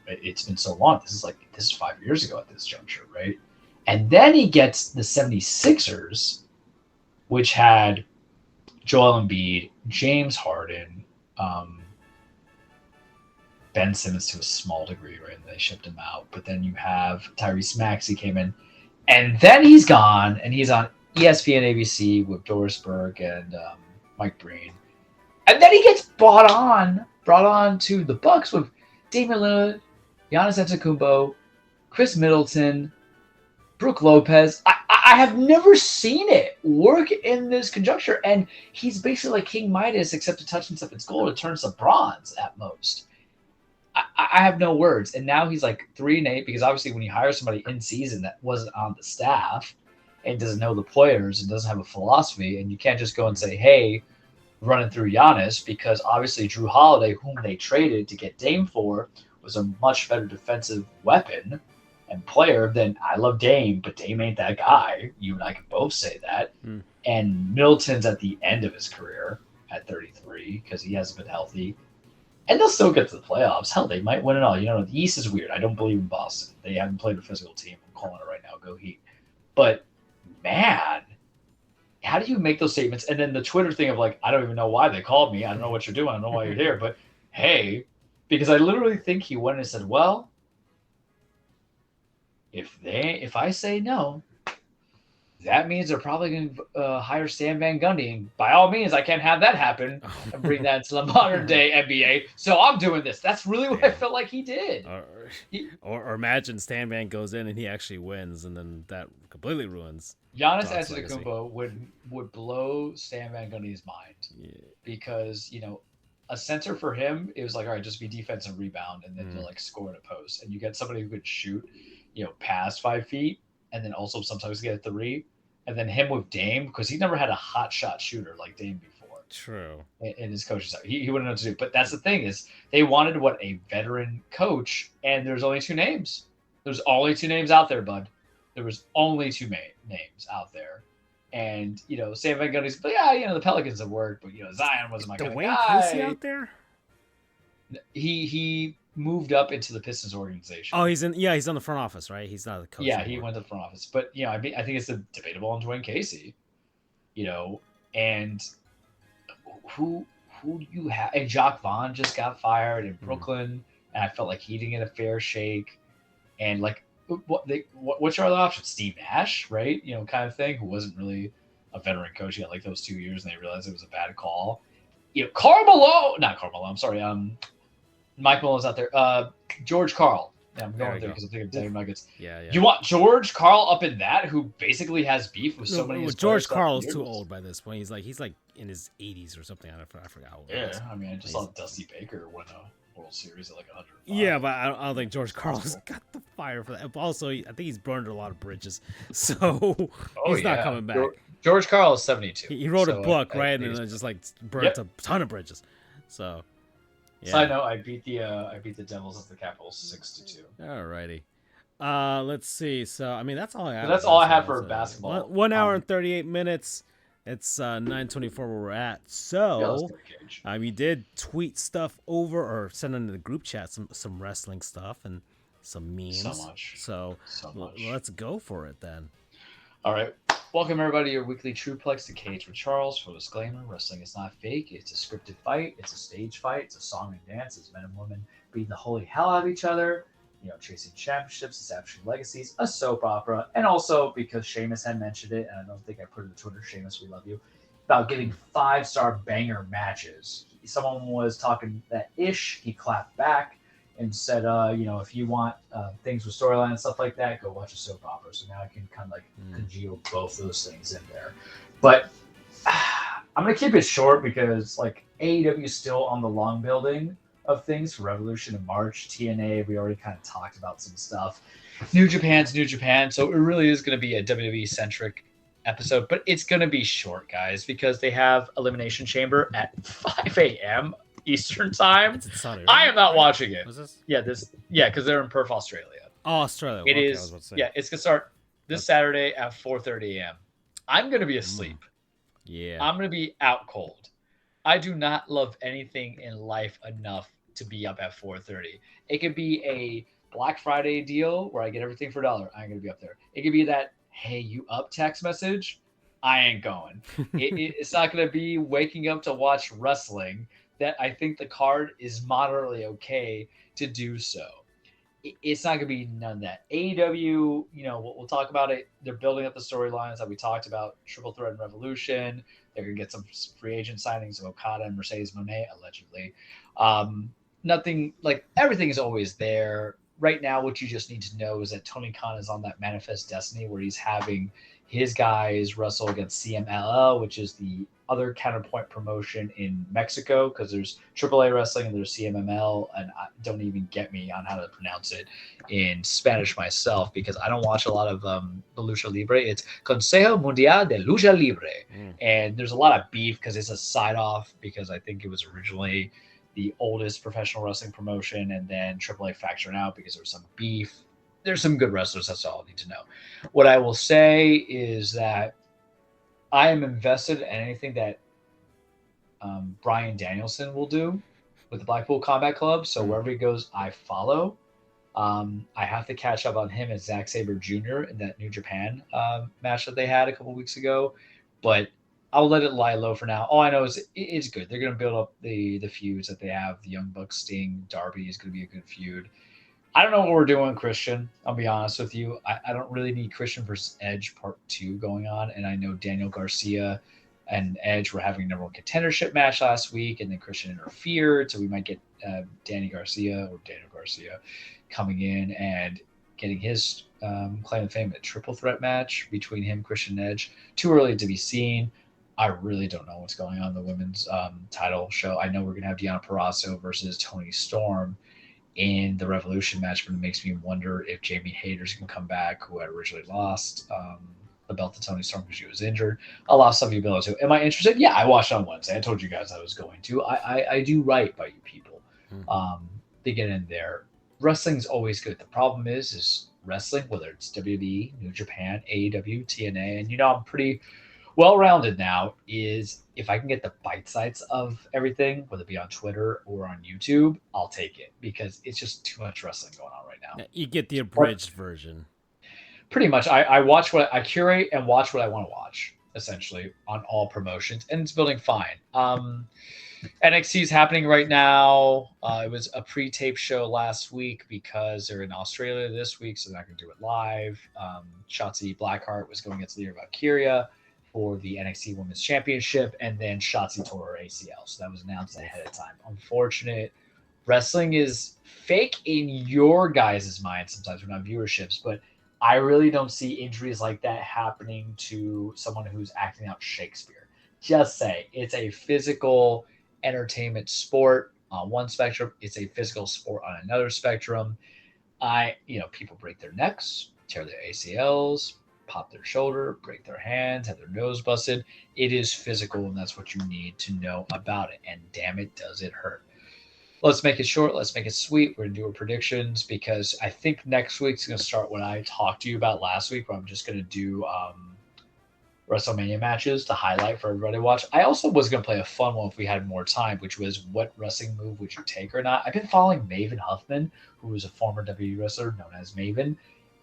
It's been so long. This is 5 years ago at this juncture, right? And then he gets the 76ers, which had Joel Embiid, James Harden, Ben Simmons to a small degree, right? And they shipped him out. But then you have Tyrese Maxey came in. And then he's gone, and he's on ESPN ABC with Doris Burke and Mike Breen. And then he gets brought on to the Bucks with Damian Lillard, Giannis Antetokounmpo, Chris Middleton, Brook Lopez. I have never seen it work in this conjuncture, and he's basically like King Midas, except to touch himself its gold, it turns to bronze at most. I have no words. And now he's like 3-8 because obviously when you hire somebody in season that wasn't on the staff, and doesn't know the players and doesn't have a philosophy. And you can't just go and say, hey, running through Giannis, because obviously Drew Holiday, whom they traded to get Dame for, was a much better defensive weapon and player than I love Dame, but Dame ain't that guy. You and I can both say that. And Middleton's at the end of his career at 33 because he hasn't been healthy. And they'll still get to the playoffs. Hell, they might win it all. The East is weird. I don't believe in Boston. They haven't played a physical team. I'm calling it right now. Go Heat. But, man, how do you make those statements? And then the Twitter thing of, like, I don't even know why they called me. I don't know what you're doing. I don't know why you're here. But, hey, because I literally think he went and said, well, if I say no, that means they're probably going to hire Stan Van Gundy. And by all means, I can't have that happen and bring that into the modern day NBA. So I'm doing this. That's really what I felt like he did. Or imagine Stan Van goes in and he actually wins, and then that completely ruins Giannis Antetokounmpo would blow Stan Van Gundy's mind. Yeah. Because, a center for him, it was like, all right, just be defense and rebound, and then you'll like score in a post. And you get somebody who could shoot, past 5 feet, and then also sometimes get a 3. And then him with Dame, because he never had a hot shot shooter like Dame before. True. In his coaching side. He wouldn't know what to do. But that's the thing is they wanted a veteran coach, and there's only 2 names. There's only 2 names out there, bud. There was only 2 names out there. And, Sam Van Gundy's, but the Pelicans have worked, but, Zion wasn't my kind of guy. Casey out there? He moved up into the Pistons organization. Oh, he's on the front office, right? He's not the coach. Yeah, he went to the front office. But, I think it's debatable on Dwayne Casey, and who do you have? And Jacques Vaughn just got fired in Brooklyn, and I felt like he didn't get a fair shake. And, like, what's your other option? Steve Nash, right? Kind of thing, who wasn't really a veteran coach. He had, like, those 2 years, and they realized it was a bad call. Not Carl Malone, I'm sorry, Mike Malone's out there. George Karl. Yeah, I'm going there because I'm thinking of Denver Nuggets. Yeah. You want George Karl up in that, who basically has beef with so many. George Karl is too old by this point. He's like in his 80s or something. I forgot how old. Yeah, I just saw Dusty Baker win a World Series at like 100. Yeah, but I don't think George Karl's got the fire for that. Also, I think he's burned a lot of bridges, so he's not coming back. George Karl is 72. He wrote a book, right, and then just like burnt a ton of bridges. So. Yeah. Side note: I beat the Devils at the Capitals 6-2. Alrighty. Let's see. So that's all I have. That's all I have for basketball. 1 hour and 38 minutes. It's 9:24 where we're at. So we did tweet stuff over or send into the group chat some wrestling stuff and some memes. So much. Let's go for it then. All right. Welcome, everybody, to your weekly TruePlex to Cage with Charles. For disclaimer, wrestling is not fake. It's a scripted fight. It's a stage fight. It's a song and dance. It's men and women beating the holy hell out of each other, chasing championships, establishing legacies, a soap opera, and also, because Sheamus had mentioned it, and I don't think I put it in Twitter, Sheamus, we love you, about getting 5-star banger matches. Someone was talking that ish. He clapped back and said, if you want things with storyline and stuff like that, go watch a soap opera. So now I can kind of like congeal both those things in there. But I'm going to keep it short because like AEW is still on the long building of things for Revolution in March. TNA, we already kind of talked about some stuff. New Japan's New Japan. So it really is going to be a WWE-centric episode. But it's going to be short, guys, because they have Elimination Chamber at 5 a.m. Eastern time. Sunday, right? I am not watching it. Was this? Yeah, because they're in Perth, Australia. Oh, Australia. It is. Yeah, it's gonna start this Saturday at 4:30 a.m. I'm gonna be asleep. Yeah. I'm gonna be out cold. I do not love anything in life enough to be up at 4:30. It could be a Black Friday deal where I get everything for $1. I'm gonna be up there. It could be that, hey, you up text message. I ain't going. It's not gonna be waking up to watch wrestling. That I think the card is moderately okay to do so. It's not going to be none of that. AEW, we'll talk about it. They're building up the storylines that we talked about. Triple Threat and Revolution. They're going to get some free agent signings of Okada and Mercedes Moné, allegedly. Nothing like everything is always there. right now, what you just need to know is that Tony Khan is on that manifest destiny where he's having his guys wrestle against CMLL, which is the other counterpoint promotion in Mexico, because there's AAA wrestling and there's CMML, and don't even get me on how to pronounce it in Spanish myself, because I don't watch a lot of the Lucha Libre. It's Consejo Mundial de Lucha Libre. And there's a lot of beef because it's a side-off, because I think it was originally the oldest professional wrestling promotion, and then AAA factored out because there was some beef. There's some good wrestlers. That's all I need to know. What I will say is that I am invested in anything that Bryan Danielson will do with the Blackpool Combat Club. So wherever he goes, I follow. I have to catch up on him and Zack Sabre Jr. in that New Japan match that they had a couple weeks ago. But I'll let it lie low for now. All I know is it's good. They're going to build up the feuds that they have. The Young Bucks, Sting, Darby is going to be a good feud. I don't know what we're doing, Christian. I'll be honest with you. I don't really need Christian versus Edge Part 2 going on. And I know Daniel Garcia and Edge were having a number one contendership match last week, and then Christian interfered. So we might get Daniel Garcia coming in and getting his claim to fame, a triple threat match between him, Christian, and Edge. Too early to be seen. I really don't know what's going on in the women's title show. I know we're going to have Deonna Purrazzo versus Toni Storm in the Revolution match, but it makes me wonder if Jamie Hayter's going to come back, who had originally lost the belt to Toni Storm because she was injured. I lost some of you below too. Am I interested? Yeah, I watched on Wednesday. I told you guys I was going to. I do right by you people. They get in there. Wrestling's always good. The problem is wrestling, whether it's WWE, New Japan, AEW, TNA, and I'm pretty well-rounded now, is if I can get the bite sides of everything, whether it be on Twitter or on YouTube, I'll take it, because it's just too much wrestling going on right now. You get the abridged version. Pretty much. I watch what I curate and watch what I want to watch, essentially, on all promotions, and it's building fine. NXT is happening right now. It was a pre-tape show last week because they're in Australia this week, so they're not going to do it live. Shotzi Blackheart was going against Lyra Valkyria for the NXT Women's Championship, and then Shotzi tore her ACL. So that was announced ahead of time. Unfortunate. Wrestling is fake in your guys' mind sometimes, we're not viewerships, but I really don't see injuries like that happening to someone who's acting out Shakespeare. Just say it's a physical entertainment sport on one spectrum. It's a physical sport on another spectrum. People break their necks, tear their ACLs, pop their shoulder, break their hands, have their nose busted. It is physical, and that's what you need to know about it. And damn it, does it hurt. Let's make it short. Let's make it sweet. We're going to do our predictions, because I think next week's going to start what I talked to you about last week, where I'm just going to do WrestleMania matches to highlight for everybody to watch. I also was going to play a fun one if we had more time, which was what wrestling move would you take or not. I've been following Maven Huffman, who was a former WWE wrestler known as Maven.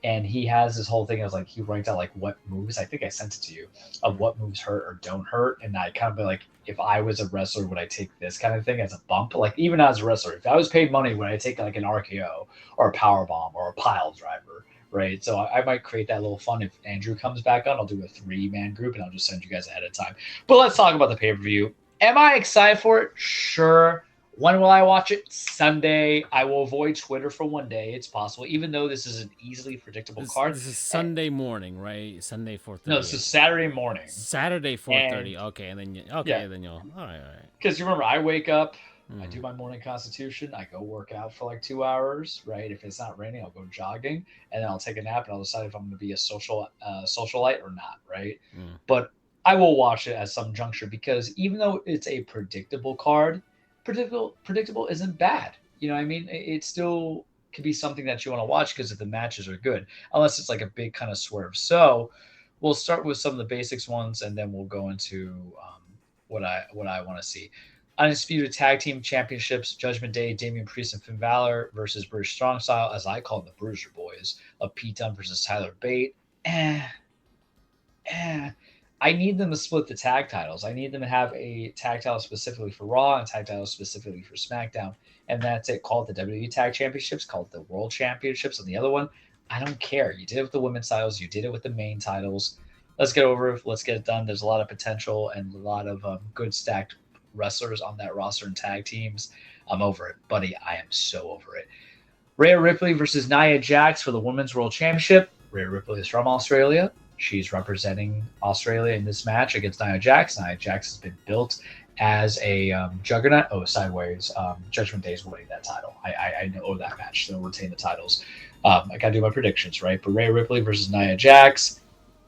And he has this whole thing of like, he ranked out like what moves, I think I sent it to you, of what moves hurt or don't hurt. And I kind of be like, if I was a wrestler, would I take this kind of thing as a bump? Like, even as a wrestler, if I was paid money, would I take like an RKO or a power bomb or a pile driver? Right. So I might create that little fun. If Andrew comes back on, I'll do a 3-man group and I'll just send you guys ahead of time. But let's talk about the pay-per-view. Am I excited for it? Sure. When will I watch it? Sunday. I will avoid Twitter for one day. It's possible, even though this is an easily predictable card. This is Sunday morning, right? Sunday 4:30. No, this is Saturday morning. Saturday 4:30. Okay, and then then you'll. All right. Because you remember, I wake up, I do my morning constitution, I go work out for like 2 hours, right? If it's not raining, I'll go jogging, and then I'll take a nap, and I'll decide if I'm going to be a socialite or not, right? But I will watch it at some juncture, because even though it's a predictable card, predictable isn't bad. You know what I mean? It still could be something that you want to watch, because if the matches are good, unless it's like a big kind of swerve. So we'll start with some of the basics ones, and then we'll go into what I want to see. Undisputed Tag Team Championships, Judgment Day, Damian Priest and Finn Balor versus British Strong Style, as I call them, the Bruiser Boys, of Pete Dunne versus Tyler Bate. I need them to split the tag titles. I need them to have a tag title specifically for Raw and a tag title specifically for SmackDown. And that's it. Call it the WWE Tag Championships. Call it the World Championships. And the other one, I don't care. You did it with the women's titles. You did it with the main titles. Let's get over it. Let's get it done. There's a lot of potential and a lot of good stacked wrestlers on that roster and tag teams. I'm over it. Buddy, I am so over it. Rhea Ripley versus Nia Jax for the Women's World Championship. Rhea Ripley is from Australia. She's representing Australia in this match against Nia Jax. Nia Jax has been built as a juggernaut. Oh, sideways. Judgment Day is winning that title. I know that match. They'll retain the titles. I got to do my predictions, right? But Rhea Ripley versus Nia Jax.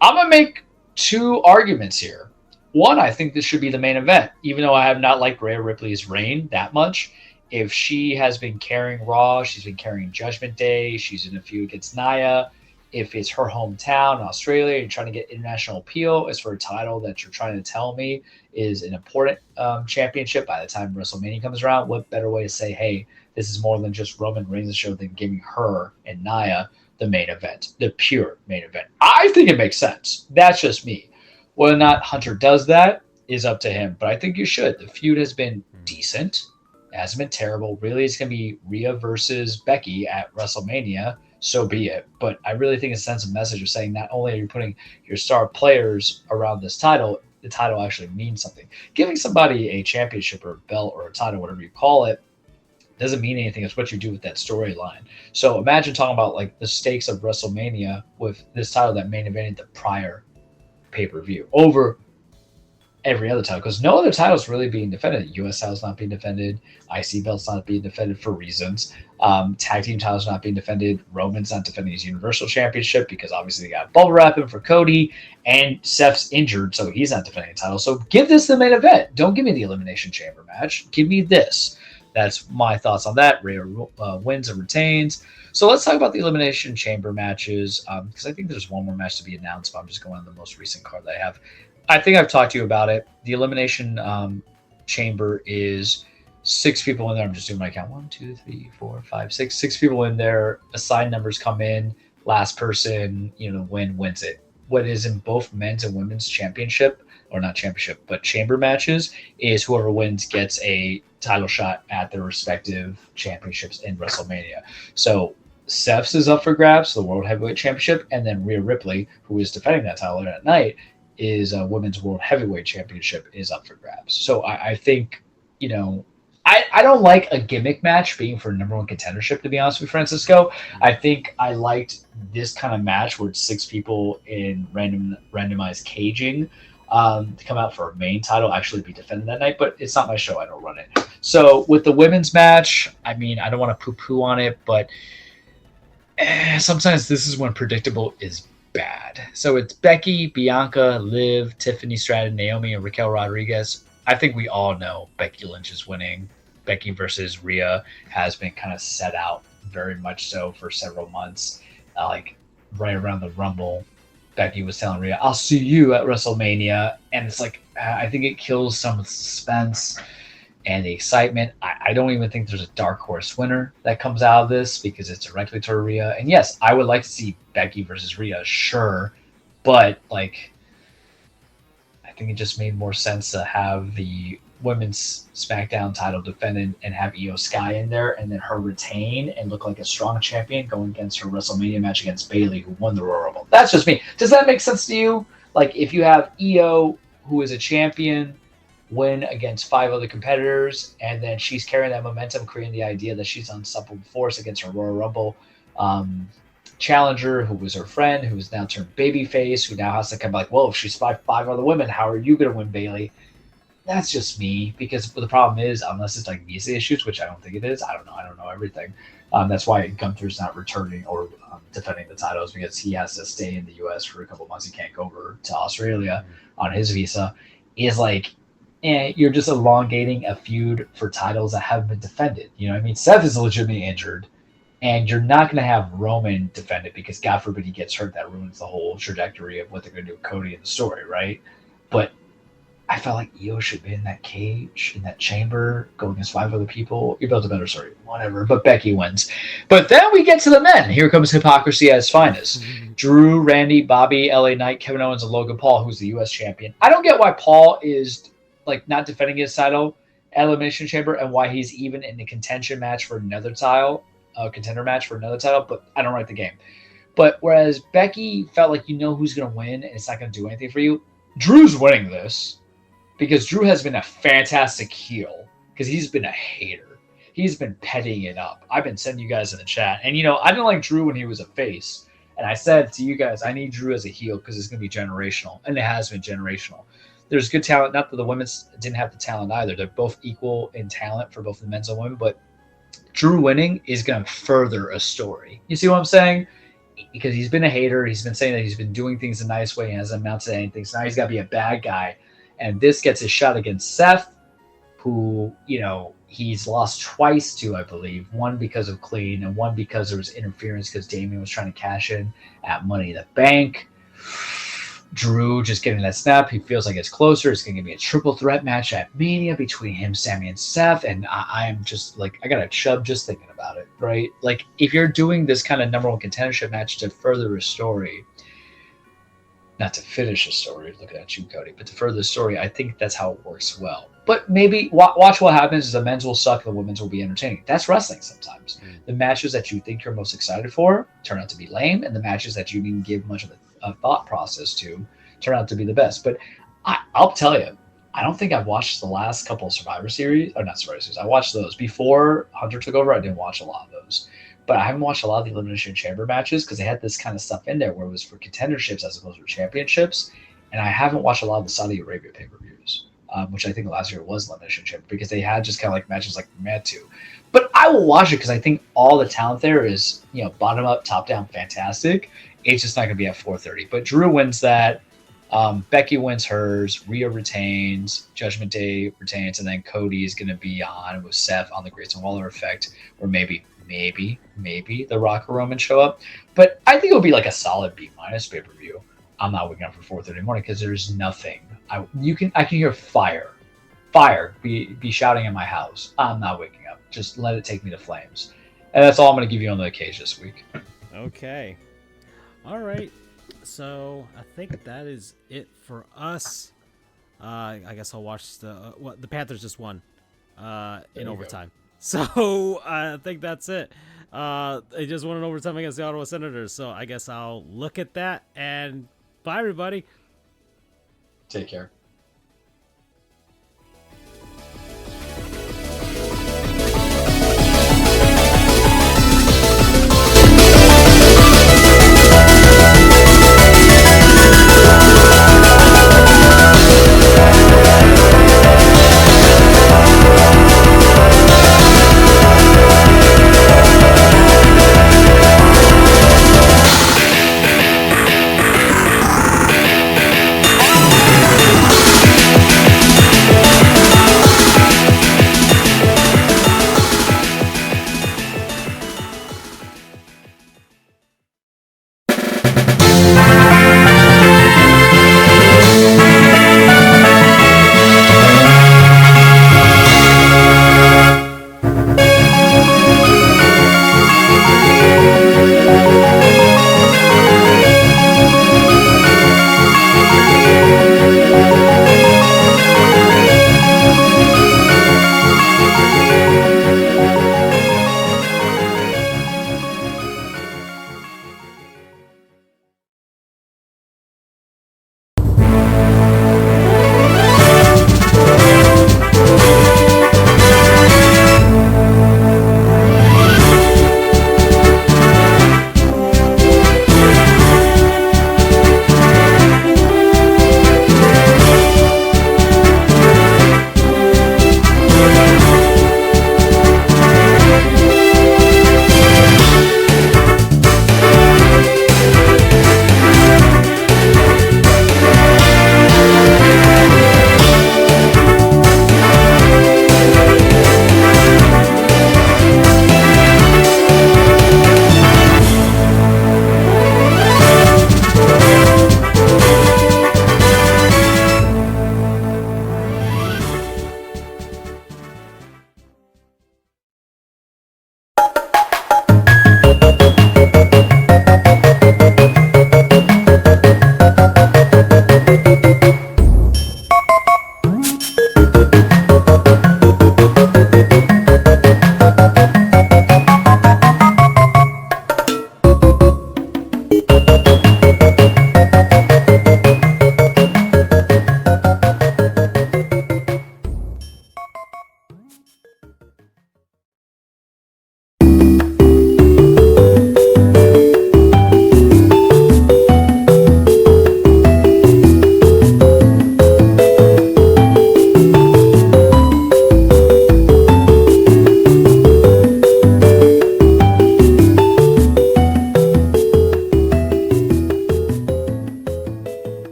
I'm going to make two arguments here. One, I think this should be the main event, even though I have not liked Rhea Ripley's reign that much. If she has been carrying Raw, she's been carrying Judgment Day, she's in a feud against Nia. If it's her hometown, Australia, you're trying to get international appeal, it's for a title that you're trying to tell me is an important championship by the time WrestleMania comes around. What better way to say, hey, this is more than just Roman Reigns' show than giving her and Nia the main event, the pure main event? I think it makes sense. That's just me. Whether or not Hunter does that is up to him, but I think you should. The feud has been decent. It hasn't been terrible. Really, it's going to be Rhea versus Becky at WrestleMania. So be it. But I really think it sends a message of saying not only are you putting your star players around this title, the title actually means something. Giving somebody a championship or a belt or a title, whatever you call it, doesn't mean anything. It's what you do with that storyline. So imagine talking about like the stakes of WrestleMania with this title that main evented the prior pay-per-view over every other title, because no other title is really being defended. U.S. title's not being defended. IC belt's not being defended for reasons. Tag team title's not being defended. Roman's not defending his Universal Championship because obviously they got bubble wrapping for Cody, and Seth's injured, so he's not defending the title. So give this the main event. Don't give me the Elimination Chamber match. Give me this. That's my thoughts on that. Rhea wins and retains. So let's talk about the Elimination Chamber matches, because I think there's one more match to be announced, but I'm just going on the most recent card that I have. I think I've talked to you about it. The Elimination Chamber is 6 people in there. I'm just doing my count. 1, 2, 3, 4, 5, 6. 6 people in there. Assigned numbers come in. Last person, wins it. What is in both men's and women's championship, or not championship, but chamber matches, is whoever wins gets a title shot at their respective championships in WrestleMania. So Seth's is up for grabs, the World Heavyweight Championship, and then Rhea Ripley, who is defending that title that night, is a Women's World Heavyweight Championship is up for grabs. So I think, I don't like a gimmick match being for number one contendership, to be honest with Francisco. I think I liked this kind of match where it's 6 people in randomized caging to come out for a main title, actually be defended that night, but it's not my show. I don't run it. So with the women's match, I mean, I don't want to poo-poo on it, but sometimes this is when predictable is bad. So it's Becky, Bianca, Liv, Tiffany Stratton, Naomi, and Raquel Rodriguez. I think we all know Becky Lynch is winning. Becky versus Rhea has been kind of set out very much so for several months. Like right around the Rumble, Becky was telling Rhea, I'll see you at WrestleMania. And it's like, I think it kills some of the suspense and the excitement. I don't even think there's a dark horse winner that comes out of this because it's directly to Rhea. And yes, I would like to see Becky versus Rhea, sure. But I think it just made more sense to have the women's SmackDown title defended and have Io Sky in there and then her retain and look like a strong champion going against her WrestleMania match against Bayley, who won the Royal Rumble. That's just me. Does that make sense to you? Like if you have Io, who is a champion, win against 5 other competitors, and then she's carrying that momentum, creating the idea that she's an unstoppable force against her Royal Rumble challenger, who was her friend, who is now turned babyface, who now has to come like, well, if she's 5 other women, how are you going to win, Bayley? That's just me, because the problem is, unless it's like visa issues, which I don't think it is, I don't know everything. That's why Gunther's not returning or defending the titles, because he has to stay in the U.S. for a couple months. He can't go over to Australia on his visa. Is like, you're just elongating a feud for titles that haven't been defended. You know what I mean? Seth is legitimately injured, and you're not going to have Roman defend it because, God forbid, he gets hurt. That ruins the whole trajectory of what they're going to do with Cody in the story, right? But I felt like Io should be in that cage, in that chamber, going against 5 other people. You built a better story, whatever. But Becky wins. But then we get to the men. Here comes hypocrisy at its finest. Drew, Randy, Bobby, LA Knight, Kevin Owens, and Logan Paul, who's the U.S. champion. I don't get why Paul is not defending his title at Elimination Chamber, and why he's even in the contention match for another title, contender match for another title. But I don't write the game. But whereas Becky felt like who's going to win, and it's not going to do anything for you. Drew's winning this. Because Drew has been a fantastic heel, because he's been a hater. he's been petting it up. I've been sending you guys in the chat. And, I didn't like Drew when he was a face. And I said to you guys, I need Drew as a heel because it's going to be generational. And it has been generational. There's good talent. Not that the women's didn't have the talent either. They're both equal in talent for both the men's and women. But Drew winning is going to further a story. You see what I'm saying? Because he's been a hater. He's been saying that he's been doing things a nice way. He hasn't amounted to anything. So now he's got to be a bad guy. And this gets his shot against Seth, who, he's lost twice to, I believe. One because of clean and one because there was interference because Damian was trying to cash in at Money in the Bank. Drew just getting that snap. He feels like it's closer. It's going to be a triple threat match at Mania between him, Sammy, and Seth. And I am just like, I got a chub just thinking about it, right? Like, if you're doing this kind of number one contendership match to further a story, not to finish a story, looking at you, Cody, but to further the story, I think that's how it works well. But maybe watch what happens is the men's will suck and the women's will be entertaining. That's wrestling sometimes. The matches that you think you're most excited for turn out to be lame, and the matches that you didn't give much of a thought process to turn out to be the best. But I'll tell you, I don't think I've watched the last couple of Survivor Series, or not Survivor Series. I watched those. Before Hunter took over, I didn't watch a lot of those. But I haven't watched a lot of the Elimination Chamber matches because they had this kind of stuff in there where it was for contenderships as opposed to championships. And I haven't watched a lot of the Saudi Arabia pay-per-views, which I think last year was Elimination Chamber because they had just kind of like matches like Mad 2. But I will watch it because I think all the talent there is, bottom up, top down, fantastic. It's just not going to be at 4:30. But Drew wins that. Becky wins hers. Rhea retains. Judgment Day retains. And then Cody is going to be on with Seth on the Grayson Waller effect, or maybe the Rock or Roman show up. But I think it'll be like a solid B- pay-per-view. I'm not waking up for 4:30 in the morning because there's nothing. I can hear fire be shouting in my house. I'm not waking up. Just let it take me to flames. And that's all I'm going to give you on the cage this week. Okay. All right. So I think that is it for us. I guess I'll watch the Panthers just won in overtime. So I think that's it. They just won in overtime against the Ottawa Senators. So I guess I'll look at that, and bye, everybody. Take care.